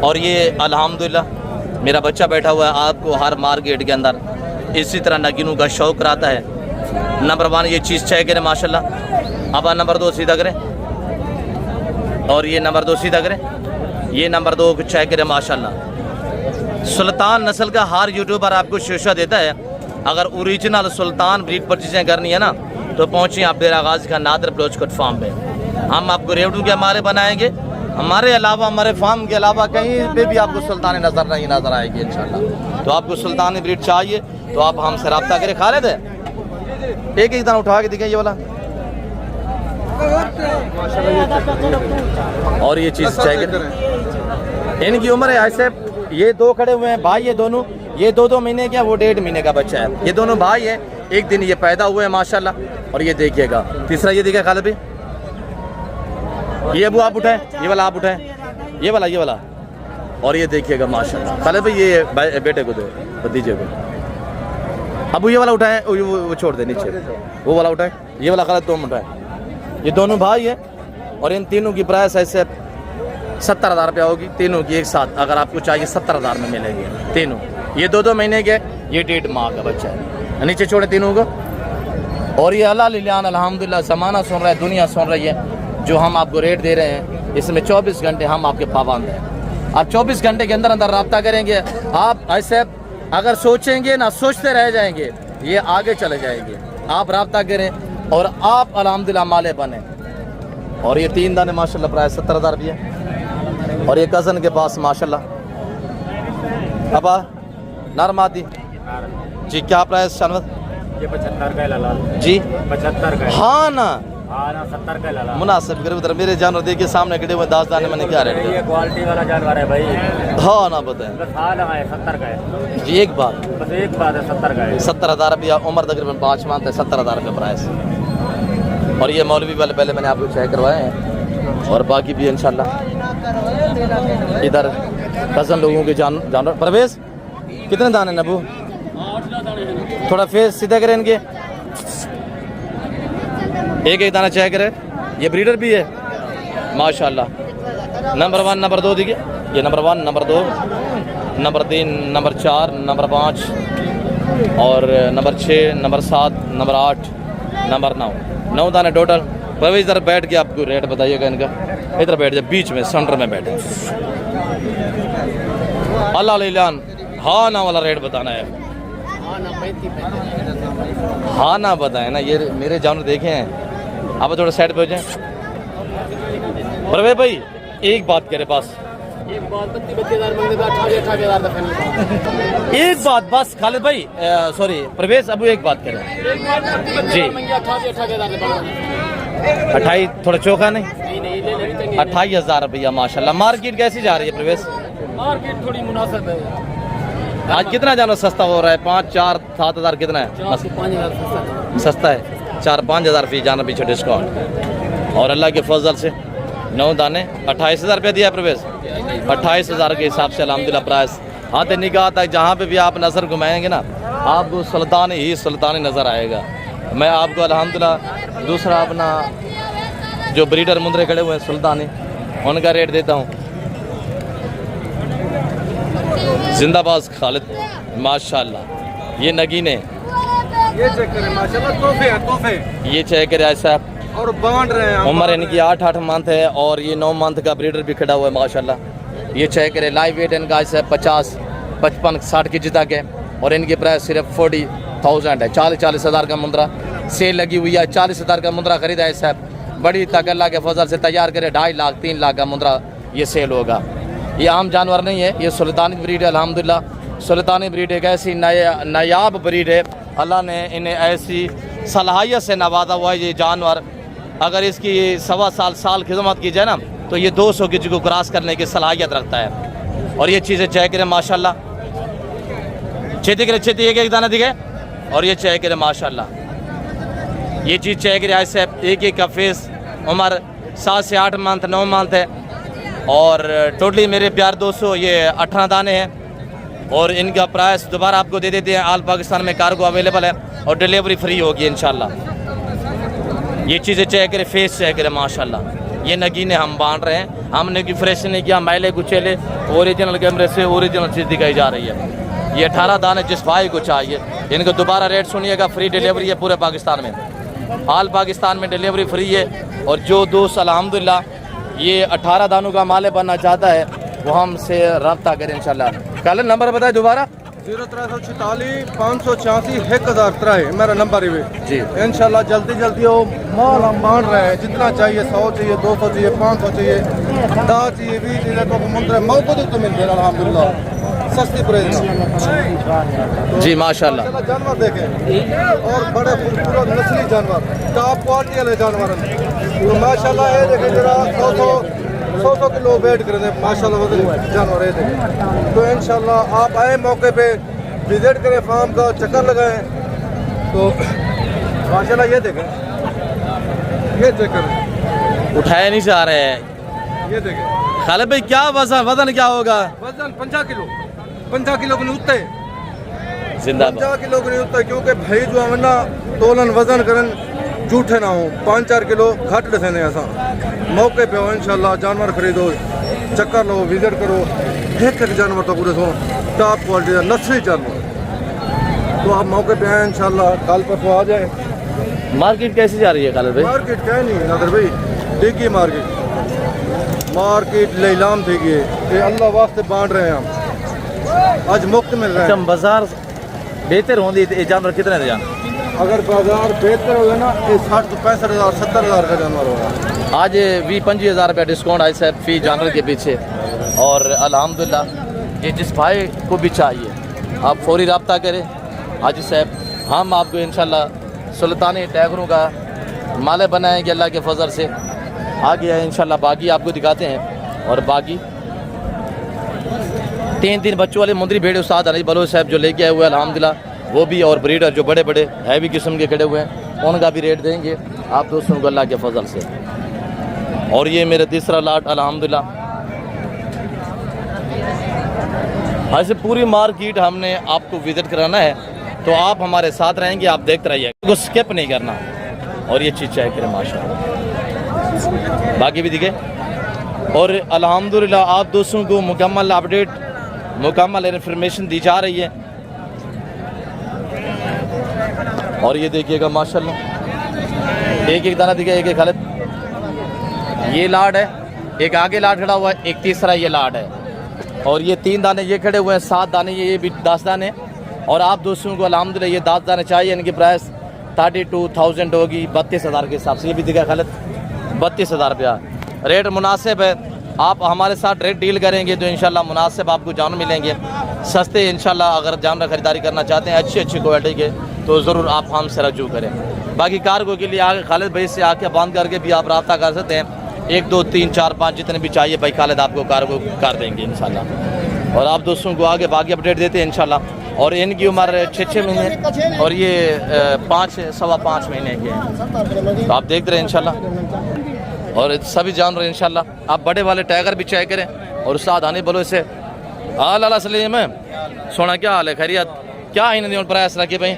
Speaker 2: और ये अल्हम्दुलिल्लाह मेरा बच्चा बैठा हुआ है। आपको हर मार्केट के अंदर इसी तरह नगीनों का शौक़ रहता है। नंबर 1 ये चीज़ चेक करें माशाल्लाह। अब नंबर 2 सीधा करें और ये नंबर 2 सीधा करें। ये नंबर 2 को चेक करें माशाल्लाह। सुल्तान नस्ल का हर यूट्यूबर आपको शीशा देता है। अगर ओरिजिनल सुल्तान ब्रीड परचेजें करनी है ना तो पहुँचिए आप डेरा गाजी का नादर प्रोचकोट फार्म पे। हम आपको रेवडू के हमारे बनाएंगे। हमारे अलावा हमारे फार्म के अलावा कहीं पे भी आपको सुल्तानी नज़र आएगी इंशाल्लाह। तो आपको सुल्तानी ब्रीड चाहिए तो आप हमसे रब्ता करें। खालिद एक एक दाना उठा के दिखें ये वाला। और ये चीज़ चाहिए। इनकी उम्र है ऐसे, ये 2 खड़े हुए हैं भाई, ये दोनों, ये 2-2 महीने का, वो 1.5 महीने का बच्चा है। ये दोनों भाई है, एक दिन ये पैदा हुए हैं माशाल्लाह। और ये देखिएगा तीसरा ये देखिए खालिद भाई, ये अबू आप उठाएं, ये वाला आप उठाएं, ये वाला। और ये देखिएगा माशाल्लाह। खालिद भाई ये बेटे को दो, भतीजे को। अबू ये वाला उठाएं, वो छोड़ दे नीचे, वो वाला उठाएं, ये वाला खालिद तुम उठाएं। ये दोनों भाई है और इन तीनों की प्राइस ऐसे 70,000 रुपया होगी। तीनों की एक साथ अगर आपको चाहिए 70,000 में मिलेंगे तीनों। ये 2-2 महीने के, ये 1.5 माह का बच्चा है। नीचे छोड़े तीनों को। और ये अल्लाह अल्हम्दुलिल्लाह ज़माना सुन रहा है, दुनिया सुन रही है। जो हम आपको रेट दे रहे हैं इसमें 24 घंटे हम आपके पाबंद हैं। आप 24 घंटे के अंदर अंदर रब्ता करेंगे। आप ऐसे अगर सोचेंगे ना, सोचते रह जाएंगे, ये आगे चले जाएंगे। आप रब्ता करें और आप अल्हम्दुलिल्लाह माले बने। और ये 3 दाने माशाल्लाह प्राइस 70,000 रुपये। और ये कज़न के पास माशाल्लाह अब नरमादी जी क्या प्राइस शानवत?
Speaker 6: ये 75 का लाल
Speaker 2: जी
Speaker 6: 75 का।
Speaker 2: हाँ ना
Speaker 6: 70 का लाल
Speaker 2: मुनासिब करीब उधर मेरे जानवर देखिए सामने खड़े हुए 10 दाने मैंने क्या रेट
Speaker 6: ये क्वालिटी वाला जानवर है भाई।
Speaker 2: हाँ ना बताएं
Speaker 6: बस हाल है 70 का है
Speaker 2: जी। एक बात
Speaker 6: बस एक बात है 70 का है।
Speaker 2: 70,000 रुपया उम्र तकरीबन 5 माह है। 70,000 रुपये प्राइस। और ये मौलवी वाले पहले मैंने आपको चेक करवाए हैं और बाकी भी इंशाल्लाह। इधर कज़न लोगों के जानवर। परवेज कितने दाने नबू? थोड़ा फेस सीधा करें इनके, एक एक दाना चेक करें। ये ब्रीडर भी है माशाल्लाह। नंबर 1 नंबर 2 देखिए, ये number 1 number 2 number 3 number 4 number 5 और नंबर 6 नंबर 7 नंबर 8 नंबर 9 दाने टोटल। भाई इधर बैठ के आपको रेट बताइएगा इनका। इधर बैठ जाए, बीच में सेंटर में बैठे। अल्लाह लीलान हाँ ना वाला रेट बताना है। हाँ ना बताए ना, ये मेरे जानवर देखे हैं। आप थोड़ा साइड पे हो जाए। परवेज भाई एक बात करे बस, एक बात बस खालिद भाई, सॉरी परवेज अबू एक बात करें जी। 28 थोड़ा चौका नहीं, 28,000 रुपया माशाल्लाह। मार्केट कैसी जा रही है परवेज?
Speaker 6: मार्केट थोड़ी मुनासिब है।
Speaker 2: आज कितना जानवर सस्ता हो रहा है? 5 4 7 हज़ार कितना है?
Speaker 6: 5,000
Speaker 2: सस्ता है, 4-5 हज़ार फी जानवर पीछे डिस्काउंट। और अल्लाह के फजल से 9 दाने 28,000 रुपया दिया परवेज। 28,000 के हिसाब से अल्हम्दुलिल्लाह प्राइस हाथ निगाह तक जहाँ पे भी आप नज़र घुमाएंगे ना, आपको सुल्तानी ही सुल्तानी नज़र आएगा। मैं आपको अल्हम्दुलिल्लाह दूसरा अपना जो ब्रीडर मुंदरे खड़े हुए हैं सुल्तानी, उनका रेट देता हूँ। जिंदाबाद खालिद माशाल्लाह। ये नगीने,
Speaker 5: ये चेक करें माशाल्लाह, तोहफे हैं तोहफे।
Speaker 2: ये चेक करे ऐसा,
Speaker 5: और बांट रहे हैं।
Speaker 2: उम्र इनकी 8 मंथ है और ये 9 मंथ का ब्रीडर भी खड़ा हुआ है माशाल्लाह। ये चेक करे लाइव वेट इनका ऐसा 50 55 60 के तक है और इनकी प्राइस सिर्फ 40,000 है। 40 हज़ार का मुंद्रा सेल लगी हुई है। 40 हज़ार का मुंद्रा खरीदा है साहब, बड़ी तक अल्लाह के फजल से तैयार करे 2.5 लाख 3 लाख का मुंद्रा ये सेल होगा। ये आम जानवर नहीं है, ये सुल्तानी ब्रीड है अल्हम्दुलिल्लाह। सुल्तानी ब्रीड एक ऐसी नायाब ब्रीड है, अल्लाह ने इन्हें ऐसी सलाहियत से नवाजा हुआ है। ये जानवर अगर इसकी 1.25 साल खिदमत की जाए ना, तो ये 200 केजी को क्रॉस करने की सलाहियत रखता है। और ये चीज़ें चेक करें माशाल्लाह, छेती करे छेती एक एक दाना दिखे। और ये चेक करें माशाल्लाह, ये चीज़ चेक करें ऐसे एक एक का फेस। उम्र 7 से 8 मंथ 9 मंथ है और टोटली मेरे प्यार दोस्तों ये 18 दाने हैं। और इनका प्राइस दोबारा आपको दे देते हैं। ऑल पाकिस्तान में कार्गो अवेलेबल है और डिलीवरी फ्री होगी इंशाल्लाह। ये चीज़ें चेक करें, फेस चेक करें माशाल्लाह। ये नगीने हम बांध रहे हैं, हमने कोई फ्रेश नहीं किया, मैले कुचेले ओरिजिनल कैमरे से ओरिजिनल चीज़ दिखाई जा रही है। ये 18 दाने जिस भाई को चाहिए, इनका दोबारा रेट सुनिएगा। फ्री डिलीवरी है पूरे पाकिस्तान में, ऑल पाकिस्तान में डिलीवरी फ्री है। और जो दोस्त अल्हम्दुलिल्लाह ये 18 दानों का माले बनना चाहता है वो हमसे रब्ता करें इंशाल्लाह। कल नंबर बताए दोबारा।
Speaker 5: 0346 586 1003 मेरा नंबर है
Speaker 2: जी।
Speaker 5: इंशाल्लाह जल्दी जल्दी हो, माल हम बांट रहे हैं। जितना चाहिए 100 चाहिए 200 चाहिए 500 चाहिए 10 चाहिए 20 चाहिए तो मुंद्रे मौके तो मिलते हैं अल्हम्दुलिल्लाह सस्ती प्राइस में।
Speaker 2: जी माशाल्लाह
Speaker 5: जानवर देखें और बड़े खूबसूरत नस्ली जानवर, टॉप क्वालिटी वाले जानवर हैं। तो माशाल्लाह ये देखें जरा 100 किलो वेट कर दे माशाल्लाह वजन जानवर है देखें। तो इंशाल्लाह आप आए मौके पे विजिट करें फार्म का, चक्कर लगाएं। तो माशाल्लाह ये देखें, ये चेक करें,
Speaker 2: उठाया नहीं जा रहे हैं।
Speaker 5: ये देखें
Speaker 2: खालिद भाई क्या वजन क्या होगा?
Speaker 5: वजन 50 किलो 50 किलो के नहीं उठते,
Speaker 2: जिंदाबाद
Speaker 5: 50 किलो के नहीं उठता। क्योंकि भाई जो है ना तोलन वजन करन झूठे ना हो, 5-4 किलो घट दसेंगे ऐसा। मौके पे हो इंशाल्लाह जानवर खरीदो, चक्कर लो, विजिट करो। एक एक जानवर तो पूरे सो टॉप क्वालिटी का नस्ली जानवर। तो आप मौके पे आए इंशाल्लाह, कल परसों आ जाए।
Speaker 2: मार्केट कैसी जा रही है खालिद भाई?
Speaker 5: मार्केट क्या नहीं नादर भाई, देखिए मार्केट लेलाम थी कि ये अल्लाह वास्ते बांट रहे हैं हम, आज मुफ्त मिल रहा है।
Speaker 2: बाजार बेहतर होंगी तो ये जानवर कितने दे जान?
Speaker 5: अगर बाजार बेहतर होगा ना ये 60 तो 65 हज़ार 70 हज़ार का जानवर होगा।
Speaker 2: आज 20-25 हज़ार रुपया डिस्काउंट आए साहब फी जानवर के पीछे। और अल्हम्दुलिल्लाह ये जिस भाई को भी चाहिए आप फौरी रब्ता करें। हाजी साहब हम आपको इंशाल्लाह सुल्तानी टैगरों का माले बनाएंगे अल्लाह के फजल से। आगे है इंशाल्लाह बागी आपको दिखाते हैं। और बागी 3 बच्चों वाले मुंदरी भेड़ उस्ताद अली बलोच साहब जो लेके आए हुए हैं अल्हम्दुलिल्लाह, वो भी और ब्रीडर जो बड़े बड़े हैवी किस्म के खड़े हुए हैं उनका भी रेट देंगे आप दोस्तों को अल्लाह के फजल से। और ये मेरा तीसरा लाट अल्हम्दुलिल्लाह। ऐसे पूरी मार्केट हमने आपको विजिट कराना है तो आप हमारे साथ रहेंगे, आप देखते रहिए, को स्किप नहीं करना। और ये चीज़ चेक करें माशाल्लाह, बाकी भी दिखे। और अल्हम्दुलिल्लाह आप दोस्तों को मुकम्मल अपडेट, मुकम्मल इन्फॉर्मेशन दी जा रही है। और ये देखिएगा माशाल्लाह, एक एक दाना दिखे, एक एक हालत। ये लाड है, एक आगे लाड खड़ा हुआ है, एक तीसरा ये लाड है। और ये 3 दाने ये खड़े हुए हैं, 7 दाने ये भी 10 दाने। और आप दोस्तों को अल्हम्दुलिल्लाह ये 10 दाने चाहिए, इनकी प्राइस 32,000 होगी, 32,000 के हिसाब से। ये भी दिखा खालिद, 32,000 रुपया रेट मुनासिब है। आप हमारे साथ रेट डील करेंगे तो इंशाल्लाह मुनासिब आपको जानवर मिलेंगे, सस्ते इंशाल्लाह। अगर जानवर खरीदारी करना चाहते हैं अच्छी अच्छी क्वालिटी के तो ज़रूर आप हमसे रजू करें। बाकी कार्गो के लिए आगे खालिद भाई से आके बांध करके भी आप रब्ता कर सकते हैं। 1, 2, 3, 4, 5 जितने भी चाहिए भाई खालिद आपको कार्गो कर देंगे इंशाल्लाह। और आप दोस्तों को आगे बाकी अपडेट देते हैं इंशाल्लाह। और इनकी उम्र 6 महीने और ये 5 सवा 5 महीने के हैं, तो आप देखते रहे इंशाल्लाह। और सभी जानवर इंशाल्लाह। आप बड़े वाले टाइगर भी चेक करें। और साथ आने बोलो इसे आला सलीम है सोना, क्या हाल है, खैरियत? क्या इन्होंने प्राइस रखे भाई?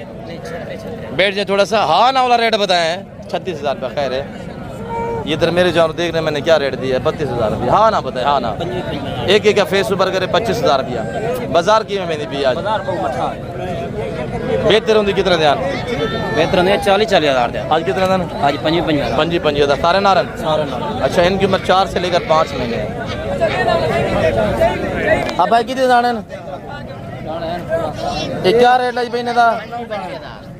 Speaker 2: बैठ जाए थोड़ा सा। हाँ ना वाला रेट बताएं, 36,000 रुपये। खैर है, ये इधर मेरे जानवर देख रहे हैं, मैंने क्या रेट दिया है? 32,000 रुपये। हाँ ना बताए, हाँ ना। एक एक का फेस ऊपर करे 25,000 रुपया। बाजार की मैंने भी आज बेहतर होंगी कितना ध्यान?
Speaker 3: बेहतर नहीं, 40,000 दे।
Speaker 2: आज कितना दिन?
Speaker 3: आज 55,000।
Speaker 2: 55,000 सारे नारन। अच्छा, इनकी उम्र 4 से लेकर 5 महीने है। हाँ भाई कितने दाने? क्या रेट है भाई ने?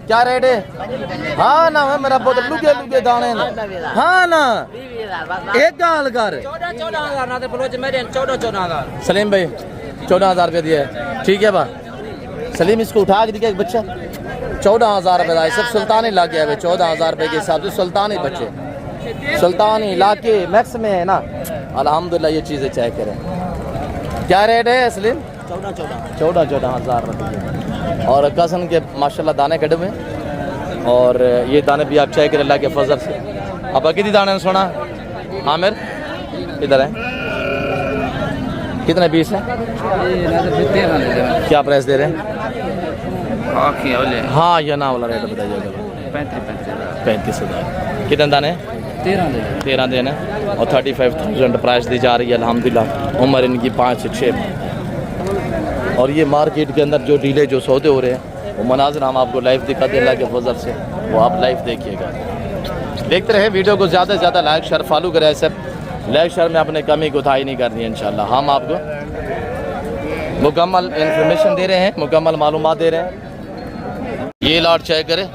Speaker 2: क्या रेट है? हाँ ना मेरा बहुत लुके लुके दाने। हाँ ना एक गाल कर
Speaker 3: 14,000
Speaker 2: सलीम भाई 14,000 रुपये दिए। ठीक है बा सलीम, इसको उठा के दिखा बच्चा 14,000 रुपये का। सब सुल्तानी ला गया 14,000 रुपये के हिसाब से। सुल्तानी बच्चे सुल्तानी इलाके मैक्स में है ना। अल्हम्दुलिल्लाह ये चीज़ें चेक करें। क्या रेट है सलीम? 14,000 रुपये। और कसन के माशाल्लाह दाने कटे हुए। और ये दाने भी आप चेक करें अल्लाह के फजल से। अब कितने दाने सोना आमिर इधर है? कितने पीस है? क्या प्राइस दे रहे हैं? हाँ या ना वाला रेट बताइएगा। 35,000। कितने दाने? 13 देने। और 35,000 प्राइस दी जा रही है अल्हम्दुलिल्लाह। उम्र इनकी 5 से 6। और ये मार्केट के अंदर जो डीले जो सौदे हो रहे हैं वो मनाज़िर हम आपको लाइव दिखाते हैं अल्लाह के फजल से। वो आप लाइव देखिएगा, देखते रहे। वीडियो को ज़्यादा से ज़्यादा लाइक शेयर फॉलो करें। सब लाइक शेयर में अपने कमी कोताही नहीं करनी है इंशाल्लाह। हम आपको मुकम्मल इंफॉर्मेशन दे रहे हैं, मुकम्मल मालूमात दे रहे हैं। ये लाट चेक करें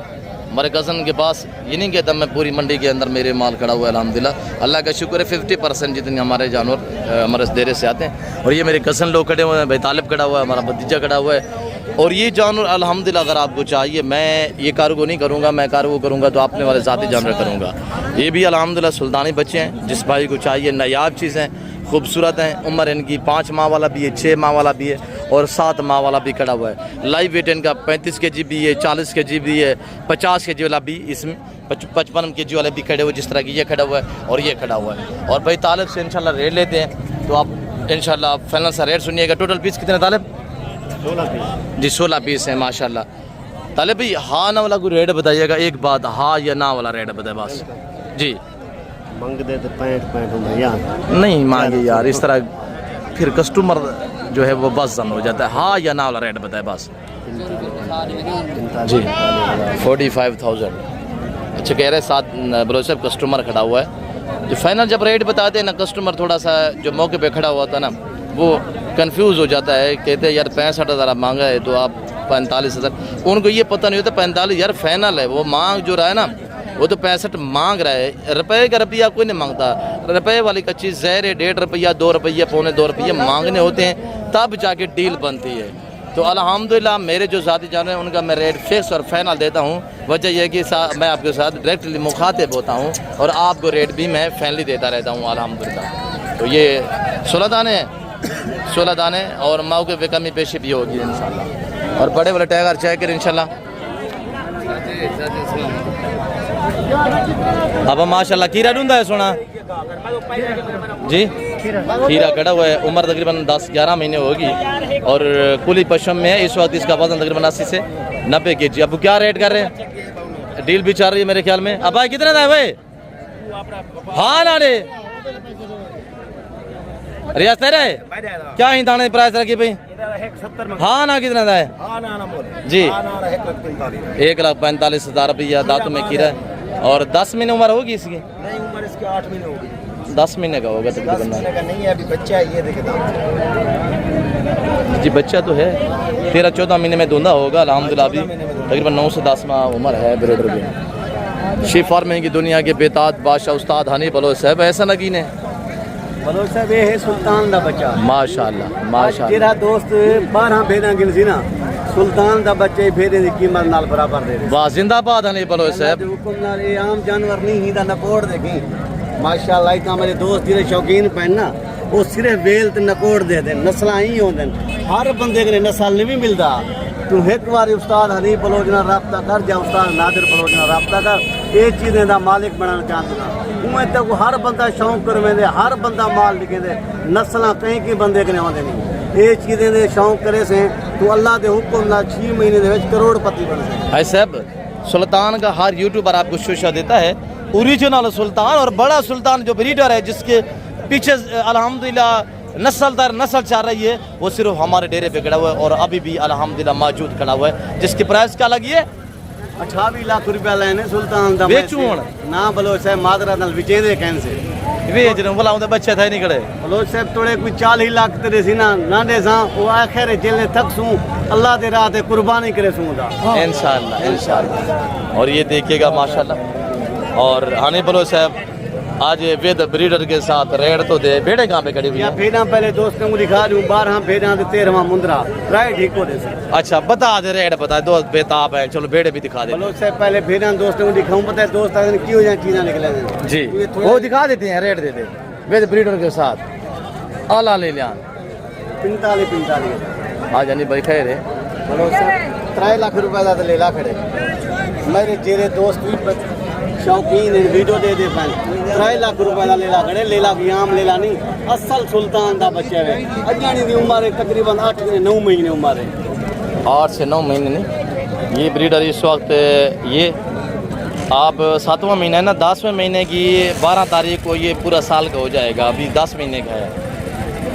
Speaker 2: हमारे कज़न के पास। ये नहीं कहता मैं पूरी मंडी के अंदर मेरे माल खड़ा हुआ है अल्हम्दुलिल्लाह। अल्लाह का शुक्र है 50% जितने हमारे जानवर हमारे डेरे से आते हैं। और ये मेरे कज़न लोग खड़े हुए हैं, भाई तालिब खड़ा हुआ है, हमारा भतीजा खड़ा हुआ है। और ये जानवर अल्हम्दुलिल्लाह अगर आपको चाहिए, मैं ये कार्गो नहीं करूँगा, मैं कार्गो करूँगा तो अपने वाले ज़ाती जानवर करूँगा। ये भी अल्हम्दुलिल्लाह सुल्तानी बच्चे हैं, जिस भाई को चाहिए नायाब चीज़ हैं, खूबसूरत हैं। उम्र इनकी 5 माह वाला भी है, 6 माह वाला भी है और 7 माह वाला भी खड़ा हुआ है। लाइव वेट इनका 35 kg भी है, 40 kg भी है, 50 kg वाला भी, इसमें 55 kg वाले भी खड़े हुए, जिस तरह की ये खड़ा हुआ है और ये खड़ा हुआ है। और भाई तालिब से इंशाल्लाह रेट लेते हैं तो आप इंशाल्लाह फाइनल सा रेट सुनिएगा। टोटल पीस कितने तालिब? 16 पीस जी, 16 पीस है माशाल्लाह। तालिब भाई हाँ ना वाला कोई रेट बताइएगा, एक बात, हाँ या ना वाला रेट बताए बस जी।
Speaker 1: मंग दे तो 65 यार
Speaker 2: नहीं मांगे यार, इस तरह फिर कस्टमर जो है वो बस जन हो जाता है। हाँ या ना वाला रेट बताए बस जी। 45,000। अच्छा कह रहे साथ भरोसे कस्टमर खड़ा हुआ है। जो फाइनल जब रेट बताते हैं ना, कस्टमर थोड़ा सा जो मौके पे खड़ा हुआ था ना वो कंफ्यूज हो जाता है। कहते हैं यार 65,000 आप मांगा है तो आप 45,000। उनको ये पता नहीं होता 45 यार फाइनल है। वो मांग जो रहा है ना वो तो 65 मांग रहा है। रुपये का रुपया कोई नहीं मांगता। रुपये वाली का चीज़ ज़हर है। 1.5 रुपया 2 रुपये 2.25 रुपये मांगने होते हैं तब जाके डील बनती है। तो अल्हम्दुलिल्लाह मेरे जो ज़ाती जानवर हैं उनका मैं रेट फिक्स और फाइनल देता हूँ। वजह यह है कि मैं आपके साथ डायरेक्टली मुखातिब होता हूँ और आपको रेट भी मैं फाइनली देता रहता हूँ अल्हम्दुलिल्लाह। तो ये 16 दाने हैं, 16 दाने और मौके पे कमी पेशी भी होगी इंशाल्लाह। और बड़े बड़े टाइगर चेक कर इंशाल्लाह। अब माशाल्लाह कीरा ढूंढा है सोना जी। हीरा खड़ा हुआ है। उम्र तकरीबन 10-11 महीने होगी और कुली पश्चिम में है। इस वक्त इसका वजन तकरीबन 80 से 90 kg। अब क्या रेट कर रहे हैं? डील भी चल रही है मेरे ख्याल में। अब भाई कितने था भाई? हाँ ना रे रियाज तेरा है क्या ही दाने प्राइस रखी भाई? हाँ ना कितना था है जी? 1,45,000 रुपया दांतों में खीरा है। और 10 महीने उम्र होगी इसकी?
Speaker 1: नहीं, उम्र इसकी 8 महीने होगी।
Speaker 2: 10 महीने का होगा
Speaker 1: 10 महीने का नहीं है, अभी बच्चा है। ये देखे
Speaker 2: जी, बच्चा तो है 13-14 महीने में दूंदा होगा अल्हम्दुलिल्लाह। अभी तकरीबन 9 से 10 माह उम्र है ब्रीडर की। शीप फार्मिंग की दुनिया के बेताज बादशाह उस्ताद हनी बलोच साहब ऐसा नगीन है।
Speaker 1: बलोच साहब ये है सुल्तान दा बच्चा।
Speaker 2: माशाअल्लाह माशाअल्लाह।
Speaker 1: तेरा दोस्त 12 भेड़ा गिन सी ना, सुल्तान दा बच्चे भेड़े की कीमत नाल बराबर दे रहे।
Speaker 2: वाह जिंदाबाद हनी बलोच साहब।
Speaker 1: हुक्म नाल ये आम जानवर नहीं ही दा नकोड़ देखी माशाअल्लाह। इतना मेरे दोस्त जिहड़े शौकीन पैन ना, वो सिर्फ बेल ते नकोड़ दे दे, नस्लां ही होंदे। हर बंदे के नस्ल नहीं भी मिलता। तू एक बार उस्ताद हनी बलोच नाल राब्ता कर, जा उस्ताद नादिर बलोच नाल राब्ता कर, ये चीज़ें दा मालिक बनाना चाहता। उमें तक हर बंदा शौक करवेंदे, हर बंदा माल लिखेंदे, नस्लां कहीं की बंदे कने आउंदे नहीं। ये चीज़ें दे शौक करे से तू अल्लाह दे हुक्म नाल 6 महीने दे विच करोड़पति बन सके।
Speaker 2: भाई साहब सुल्तान का हर यूट्यूबर आपको शोशा देता है, ओरिजिनल सुल्तान और बड़ा सुल्तान जो ब्रीडर है, जिसके पीछे अल्हम्दुलिल्लाह नस्ल दर नस्ल चल रही है, वो सिर्फ हमारे डेरे पे खड़ा हुआ है और अभी भी अल्हम्दुलिल्लाह मौजूद खड़ा हुआ है, जिसकी प्राइस क्या लगी है?
Speaker 1: 28 लाख रुपया लेने सुल्तान दा।
Speaker 2: बेचूं
Speaker 1: ना बलोच साहब मादरा नाल विचेंदे कहन से
Speaker 2: वेच रहे बोला उनके बच्चे थे नहीं खड़े।
Speaker 1: बलोच साहब तोड़े कोई 40 लाख तेरे सी ना दे सा, वो आखिर जेले तक सूं अल्लाह दे राह ते कुर्बानी करे सूं दा
Speaker 2: इंशाअल्लाह इंशाअल्लाह। और ये देखिएगा माशाअल्लाह। और हनी बलोच साहब आज वेद ब्रीडर के साथ रेड तो दे। भेड़े कहाँ पे खड़ी हुई
Speaker 1: या
Speaker 2: हैं?
Speaker 1: भेड़ा पहले दोस्तों को दिखा दूं, 12 भेड़ा ते 13वां मुंदरा राइट ही को दे से।
Speaker 2: अच्छा बता दे रेड बता दो बेताब है। चलो भेड़े भी दिखा दे
Speaker 1: बलोच साहब पहले भेड़ा दोस्तों को दिखाऊं, पता है दोस्त आगे क्यों जाए चीज़ें निकले
Speaker 2: जी, वो दिखा देते हैं रेड दे दे वेद ब्रीडर के साथ। आला ले लिया
Speaker 1: 45
Speaker 2: आज यानी भाई खैर है।
Speaker 1: बलोच साहब 3 लाख रुपए का ले ला खड़े। मेरे जेरे दोस्त भी शौकीन है, वीडियो दे दे पाए 3 लाख रुपए का ले ला खड़े। ले ला की आम ले ला नहीं, असल सुल्तान दा बच्चा है। अजानी की उम्र है तकरीबन 8-9 महीने उम्र है।
Speaker 2: 8 से 9 महीने नहीं, ये ब्रीडर इस वक्त ये आप 7वां महीना है ना, 10वें महीने की 12 तारीख को ये पूरा साल का हो जाएगा। अभी 10 महीने का है।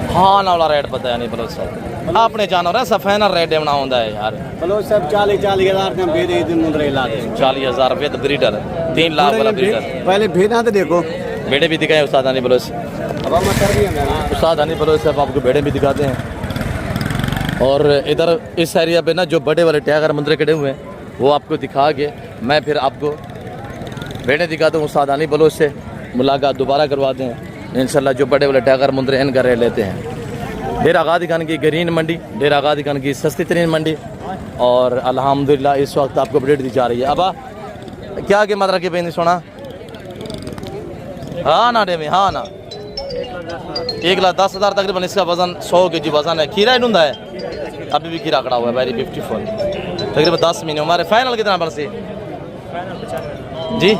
Speaker 2: हाँ ना वाला रेट पता है नहीं बलोच साहब। आपने जानवर है सफेना रेट देना होता है यार।
Speaker 1: बलोच साहब 40 हज़ार का भेड़े मुंदरे ला दे।
Speaker 2: 40,000 रुपये तो ब्रीडर 3 लाख वाला ब्रीडर।
Speaker 1: पहले भेड़ा तो देखो,
Speaker 2: भेड़े भी दिखाए उस्ताद हनी बलोच।
Speaker 1: अब हम कर रही है
Speaker 2: उस्ताद हनी बलोच साहब आपको भेड़े भी दिखाते हैं। और इधर इस एरिया पे ना जो बड़े वाले टैगर मुंदरे खड़े हुए हैं, वो आपको दिखा के मैं फिर आपको भेड़े दिखाता हूँ। उस्ताद हनी बलोच से मुलाकात दोबारा करवाते हैं इंशाल्लाह। जो बड़े वाले टैगर मुंदरे इनका रेट लेते हैं। डेरा गादी खान की ग्रीन मंडी, डेरा गादी खान की सस्ती तरीन मंडी, और अल्हम्दुलिल्लाह इस वक्त आपको अपडेट दी जा रही है। अब क्या के मत रखे पे सोना? हाँ ना डे में हाँ ना 1,10,000 तकरीबन इसका वजन 100 kg वजन है। खीरा ही ढूंढा है, अभी भी खीरा खड़ा हुआ है। वेरी ब्यूटीफुल, तकरीबन 10 महीने हमारे। फाइनल कितना बन से जी?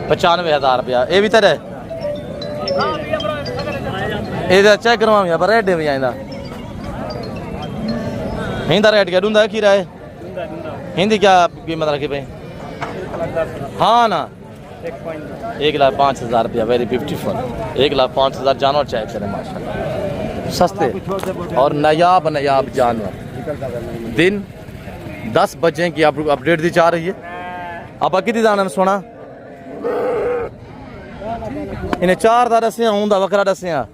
Speaker 2: 95,000 रुपया। ये भी तरह ये चेक करवा पर रेट भी आइंदा हिंदा रेट क्या ढूंढा है खीरा है? हिंदी क्या कीमत रखी भाई? हाँ ना 1,05,000 रुपया। वेरी ब्यूटीफुल 1,05,000 जानवर चेक करें माशाल्लाह। सस्ते और नायाब जानवर। दिन 10 बजे की आपको अपडेट दी जा रही है। अब कितनी दाना में सोना इन्हें 4 दा दसिया हूं वखरा दसिया।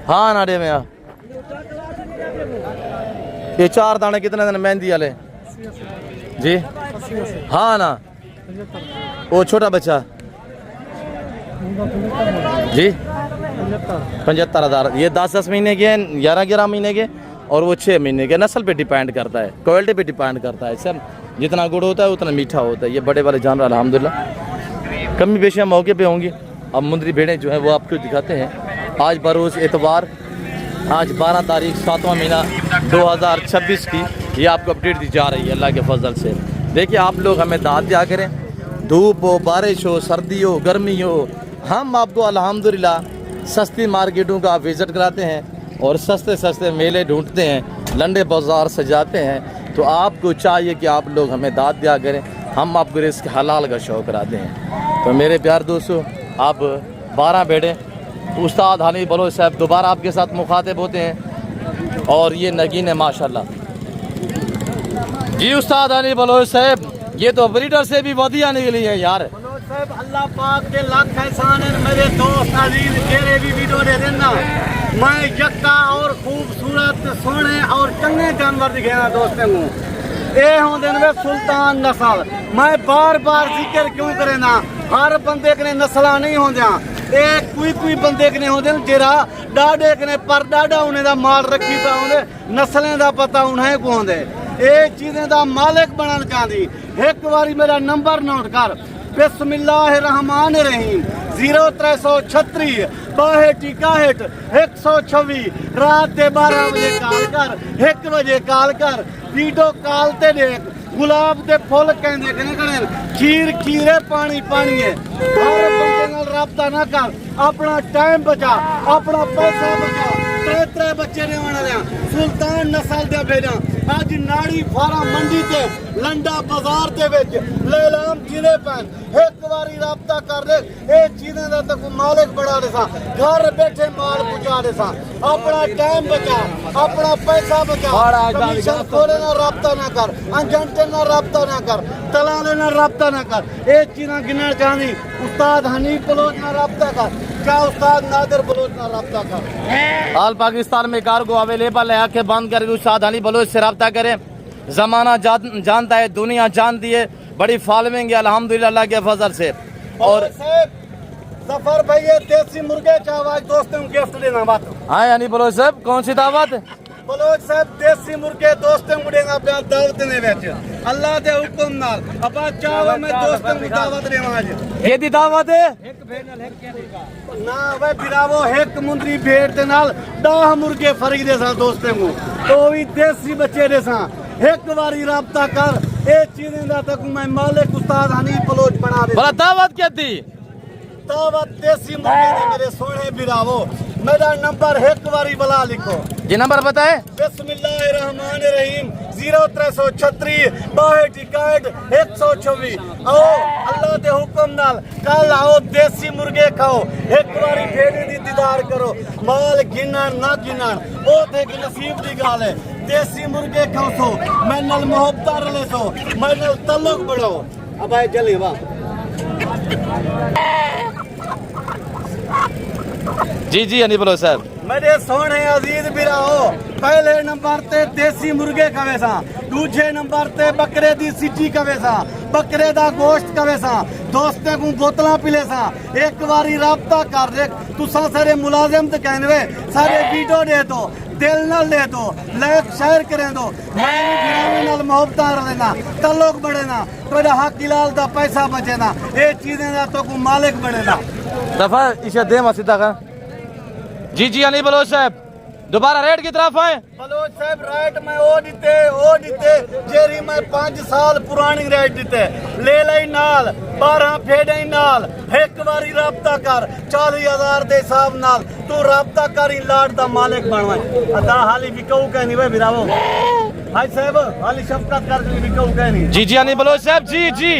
Speaker 2: हाँ नाड़े में ये 4 दाने कितने दिन मेहंदी वाले जी? हाँ ना वो छोटा बच्चा जी 75,000। ये 10 महीने के हैं, 11 महीने के, और वो 6 महीने के। नस्ल पे डिपेंड करता है, क्वालिटी पे डिपेंड करता है सर। जितना गुड़ होता है उतना मीठा होता है। ये बड़े वाले जानवर अल्हम्दुलिल्लाह कमी बेशियाँ मौके पे होंगी। अब मुंदरी भेड़ें जो हैं वो आपको दिखाते हैं। आज बरोज़ एतवार, आज 12 तारीख 7वां महीना 2026 की ये आपको अपडेट दी जा रही है अल्लाह के फजल से। देखिए आप लोग हमें दाद दिया करें, धूप हो, बारिश हो, सर्दी हो, गर्मी हो, हम आपको अल्हम्दुलिल्लाह सस्ती मार्केटों का विज़िट कराते हैं और सस्ते सस्ते मेले ढूंढते हैं, लंडे बाज़ार सजाते हैं। तो तो आपको चाहिए कि आप लोग हमें दाद दिया करें, हम आपको रिस्क हलाल का शौक कराते हैं। तो मेरे प्यार दोस्तों, आप 12 बेटे उस्ताद हनी बलोच साहब दोबारा आपके साथ मुखातिब होते हैं और ये नगीन है माशाल्लाह। जी उस्ताद हनी बलोच साहब, ये तो ब्रीडर से भी वधिया निकली है यार।
Speaker 1: बलोच साहब अल्लाह पाक के लाख एहसान है, मेरे दोस्त अजीज तेरे भी वीडियो दे देना। मैं यक्का और खूबसूरत सोने और चंगे जानवर दिखे ना दोस्तों को। ये होंगे वे सुल्तान नस्ल। मैं बार बार जिक्र क्यों करे ना, हर बंदे कने नस्ल नहीं होंदियां। एक कोई बंदे कने होंदे जेरा डाडे कने पर डाडा उन्हें दा माल रखी पा होंदे, नस्लें दा पता उन्हें को होंदे। ये चीजें दा मालिक बनना चाहती। एक बारी मेरा नंबर नोट कर, बिस्मिल्लाहिर्रहमानिर्रहीम 0336 62 126। रात के 12 बजे कॉल कर, 1 बजे कॉल कर, वीडियो कॉल ते देख। गुलाब के फुल कहते कने खीर खीरे पानी पानी है। हर बंदे नाल राबता ना कर, अपना टाइम बचा, अपना पैसा बचा। 3 बच्चे ने वाले सुल्तान नस्ल दे भेजा। आज नाड़ी फारा मंडी ते लंडा बाजार दे विच लेलाम जिले पैन। एक बारी राबता कर ले, ये चीजें दा तक मालिक बना दे सा, घर बैठे माल पहुंचा दे सा। अपना टाइम बचा, अपना पैसा बचा। कमीशन खोले ना राबता ना कर, एजेंट ना राबता ना कर, दलाले ना राबता ना कर। ये चीजें गिनना चाहनी, उस्ताद हनीफ बलोच ना राबता कर, क्या उस्ताद नादिर बलोच ना राबता कर।
Speaker 2: हाल पाकिस्तान में कार्गो अवेलेबल है, आंखें बंद करके उस्ताद हनी बलोच से रब्ता करें। ज़माना जानता है, दुनिया जानती है, बड़ी फॉलोइंग है अल्हम्दुलिल्लाह अल्लाह के फजल से। और
Speaker 1: जफर भाई ये देसी मुर्गे चावल दोस्तों को गिफ्ट देना बात।
Speaker 2: हाँ हनी बलोच साहब, कौन सी दावत?
Speaker 1: बलोच साहब देसी मुर्गे दोस्तों को देना प्यार दावत ने बेच अल्लाह के हुक्म नाल। अब चाव में दोस्तों को दावत देवा आज।
Speaker 2: ये दी दावत है
Speaker 1: ना वे बिरावो एक मुंदरी भेड़ दे नाल 10 मुर्गे फरी दे सा दोस्तों को, तो भी देसी बच्चे दे सा। एक बारी राबता कर, ये चीजें दा तक मैं मालिक उस्ताद हनीफ बलोच बना दे।
Speaker 2: बोला दावत क्या थी?
Speaker 1: दावत देसी मुर्गे दे मेरे सोने बिरावो। मेरा नंबर एक बारी बला लिखो।
Speaker 2: ये नंबर बताए।
Speaker 1: बिस्मिल्लाहिर्रहमानिर्रहीम 0336 62 126। आओ अल्लाह के हुक्म नाल कल आओ, देसी मुर्गे खाओ, एक बारी भेड़े दी दीदार करो। माल गिनन ना गिनन ओ थे कि नसीब दी गाल है। देसी मुर्गे खाओ सो, मैं नल मोहब्बत रले सो, मैं नल तल्लुक बढ़ाओ। अब आए चले वाह।
Speaker 2: जी जी हनी बलोच साहब,
Speaker 1: मेरे सोने अजीज बिराओ, पहले नंबर ते देसी मुर्गे कवे सा, दूजे नंबर ते बकरे दी सिटी कवे सा, बकरे दा गोश्त कवे सा, दोस्ते को बोतला पिले सा। एक बारी राबता कर देख, तुसा सारे मुलाजिम ते कहने सारे वीडियो दे दो, दिल न ले दो, लाइक शेयर करे दो। मैं नाल मोहब्बत रहना, तल्लुक बढ़ेना, तेरा हक इलाल दा पैसा बचेना, ये चीजें दा तो को मालिक बढ़ेना।
Speaker 2: दफा इसे दे मसीदा का। जी जी हनी बलोच साहब, दोबारा रेट की तरफ आए।
Speaker 1: बलोच साहब रेट में ओ दीते जेरी में 5 साल पुरानी रेट दीते ले लाई नाल 12 फेडे नाल। एक बारी राबता कर 40,000 दे हिसाब नाल, तू राबता कर ही लाड दा मालिक बनवाए। अदा हाली बिकाऊ कहनी वे बिरावो भाई साहब, हाली शफकत कर बिकाऊ कहनी।
Speaker 2: जी जी हनी बलोच साहब, जी जी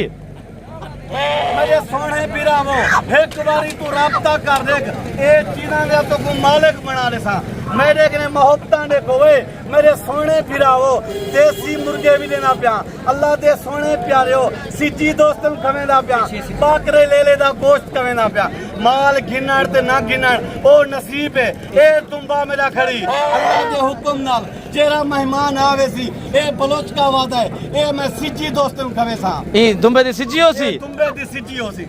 Speaker 1: मेरे सोने बिरावो, एक बारी तू राबता कर देख, ये चीज़ा दे तो को मालिक बना दे सा। मेरे कने मोहब्बतां दे कोवे, मेरे सोने बिरावो, देसी मुर्गे भी लेना पिया। अल्लाह दे सोने प्यारे हो, सिजी दोस्तों खवेंदा पिया, बाकरे ले दा गोश्त खवेंदा पिया। माल गिनण ते ना गिनण ओ नसीब है। ए तुम्बा मेरा खड़ी अल्लाह दे हुक्म नाल जेरा मेहमान आवे सी, ए बलोच का वादा है, ए मैं सिजी दोस्तों खवे सा।
Speaker 2: ई दुंबे दी सिजी हो सी,
Speaker 1: तुम्बे दी सिजी हो सी,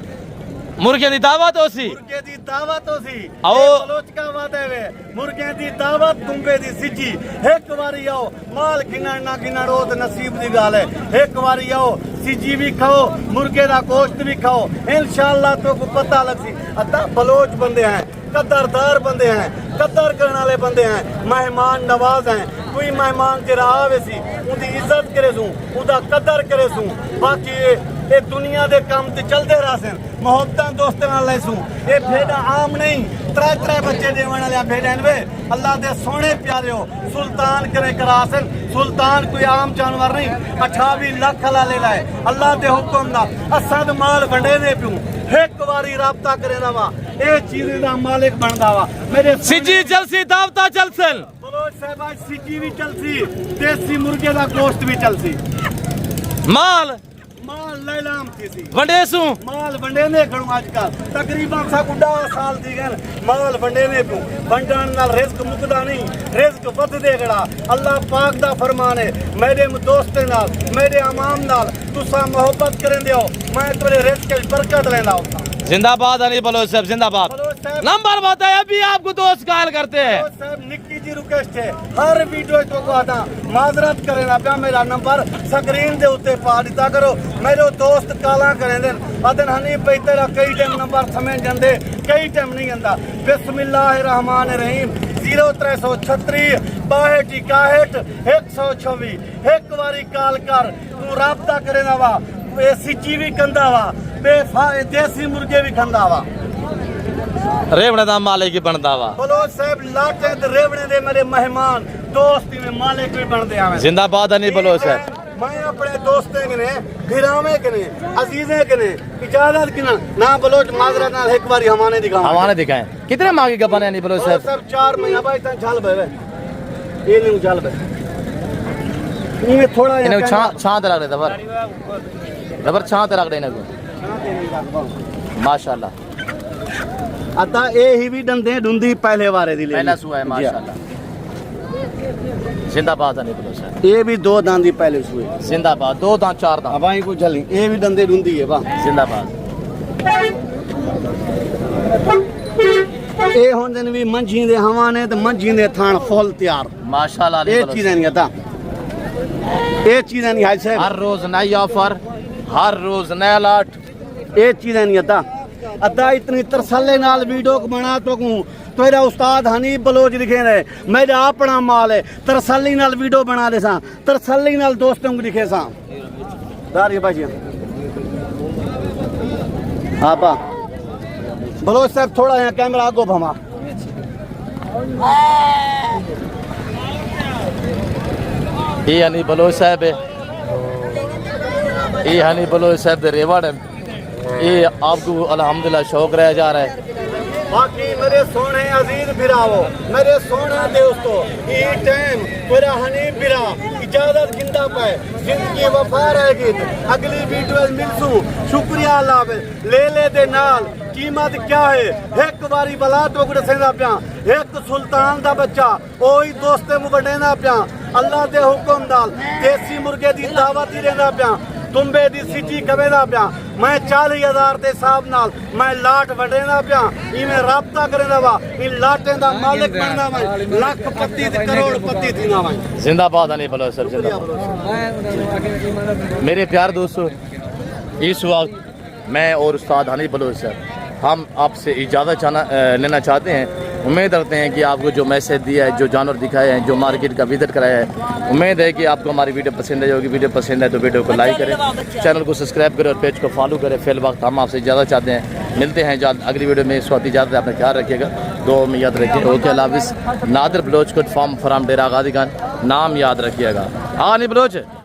Speaker 2: मुर्गे दी दावत हो सी,
Speaker 1: मुर्गे दी दावत हो सी।
Speaker 2: आओ
Speaker 1: बलोच का वादे वे मुर्गे दी दावत, तुम्बे दी सिजी। एक बारी आओ, माल गिनण ना गिनण ओ ते नसीब दी गाल है। एक बारी आओ, सिजी भी खाओ, मुर्गे दा गोश्त भी खाओ, इंशाअल्लाह तो को पता लग सी। अदा बलोच बंदे हैं, कदरदार बंदे हैं, कदर करने वाले बंदे हैं, मेहमान नवाज हैं। कोई मेहमान जरा आवे सी, उनकी इज्जत करे सू, उनका कदर करे सू। बाकी ये दुनिया दे काम ते चलते रहसन मोहब्बत दोस्तां नाल लैसू ये भेड़ा आम नहीं त्रै त्रै बच्चे देवन वाले भेड़ा वे अल्लाह दे सोने प्यारे हो सुल्तान करे करासन सुल्तान कोई आम जानवर नहीं 28 लाख ला ले लाए अल्लाह दे हुक्म नाल असद माल वंडे दे पियो एक बारी राबता करे वा ए चीज़ दा मालिक बनदा वा मेरे
Speaker 2: सिजी जलसी दावता चलसन
Speaker 1: बलोच साहब आज सिटी भी चलसी देसी मुर्गे दा गोश्त भी चलसी
Speaker 2: माल
Speaker 1: माल लैलाम थी सी
Speaker 2: वंडेसू
Speaker 1: माल वंडे ने खड़ू आजकल तकरीबन सा 10 साल थी गए माल वंडे ने पियो वंडण नाल रिस्क मुकदा नहीं रिस्क वध दे गड़ा अल्लाह पाक दा फरमान है मेरे दोस्ते नाल मेरे अमाम नाल तुसा मोहब्बत करेंदे हो मैं तेरे रिस्क की बरकत लेंदा होता
Speaker 2: जिंदाबाद अली बलोच साहब जिंदाबाद नंबर बताए अभी आपको दोस्त कॉल करते हैं
Speaker 1: साहब निक्की जी रिक्वेस्ट है हर वीडियो तो को आता माजरत करे ना पिया मेरा नंबर स्क्रीन दे उत्ते पा दिता करो मेरे दोस्त काला करें देन अदन हनी पे तेरा कई टाइम नंबर समझ जंदे कई टाइम नहीं आंदा बिस्मिल्लाहिर्रहमानिर्रहीम 0336 62 126 एक बारी कॉल कर तू राब्ता करे ना वा ए सिची भी कंदा वा देसी मुर्गे भी खंदा वा
Speaker 2: रेवणे दा मालिक ही बनदा वा
Speaker 1: बलोच साहब लाटे ते रेवणे दे मेरे मेहमान दोस्ती में मालिक भी बनदे आवे
Speaker 2: जिंदाबाद अली बलोच साहब
Speaker 1: मैं अपने दोस्ते कने भिरावे कने अजीजे कने इजाजत किना ना बलोच माजरत नाल एक बारी हमाने दिखाओ
Speaker 2: हमारे दिखाएं कितने मांगे का बने अली बलोच साहब
Speaker 1: सब 4 महीना भाई तन झल बे ये नहीं झल बे इने थोड़ा
Speaker 2: इन्हें छां ते रख दे दबर छां ते रख दे इन्हें को माशाल्लाह
Speaker 1: अता ए ही भी डंदे डुंदी पहले वारे दी ले
Speaker 2: पहला सुआ है माशाल्लाह जिंदाबाद अली बलोच साहब
Speaker 1: ये भी 2 दांदी पहले सुए
Speaker 2: जिंदाबाद 2 दांत 4 दांत
Speaker 1: अबाई को झली ये भी डंदे डुंदी है वाह
Speaker 2: जिंदाबाद
Speaker 1: ए होंदे ने भी मंझी दे हवाने ते मंझी दे थान फुल तैयार
Speaker 2: माशाल्लाह अली
Speaker 1: ये
Speaker 2: बलोच
Speaker 1: चीजें नहीं आता ये चीजें नहीं हाय साहब
Speaker 2: हर रोज नई ऑफर हर रोज नया लाट
Speaker 1: ये चीजें नहीं आता अदा इतनी तरसले नाल वीडियो को बना तो तेरा उस्ताद हनीफ बलोच लिखे रहे मेरा अपना माल है तरसली नाल वीडियो बना दे सा तरसली नाल दोस्तों को लिखे सा दारी भाजी आपा बलोच साहब थोड़ा यहाँ कैमरा आगो भमा
Speaker 2: ये हनी बलोच साहब है ये हनी बलोच साहब दे रेवाड़ है ये आपको अल्हम्दुलिल्लाह शौक रह जा रहा है
Speaker 1: बाकी मेरे सोने अजीज बिराओ मेरे सोने दोस्तों ये टाइम मेरा हनीफ बिरा इजाजत गिंदा पाए जिंदगी वफा रहेगी अगली वीडियो में मिलसू शुक्रिया अल्लाह ले ले दे नाल कीमत क्या है एक बारी बला तो दसेंदा पिया एक सुल्तान दा बच्चा ओही दोस्ते मु वडेंदा पिया अल्लाह दे हुक्म नाल देसी मुर्गे दी दावत ही रहंदा पिया तुम्बे दी सिटी कवेदा पिया मैं 40,000 के हिसाब नाल मैं लाट वडेंदा पिया इवें राबता करेंदा वा इन लाटें दा मालिक बनदा वा लाख पति ते करोड़ पति थीना वा
Speaker 2: जिंदाबाद अली बलोच साहब जिंदाबाद मेरे प्यार दोस्तों इस वक्त मैं और उस्ताद हनीफ बलोच साहब हम आपसे इजाज़त लेना चाहते हैं उम्मीद रखते हैं कि आपको जो मैसेज दिया है जो जानवर दिखाए हैं जो मार्केट का विजिट कराया है उम्मीद है कि आपको हमारी वीडियो पसंद आई होगी वीडियो पसंद है तो वीडियो को लाइक करें चैनल को सब्सक्राइब करें और पेज को फॉलो करें फिल वक्त हम आपसे इजाज़त चाहते हैं मिलते हैं जल्द अगली वीडियो में इस वक्त इजाज़त अपना ख्याल रखिएगा दुआ में याद रखिए ओके अल्लाह हाफिज़ नादिर बलोच कुड फॉर्म फ्राम डेरा गादी खान नाम याद रखिएगा हाँ नहीं बलोच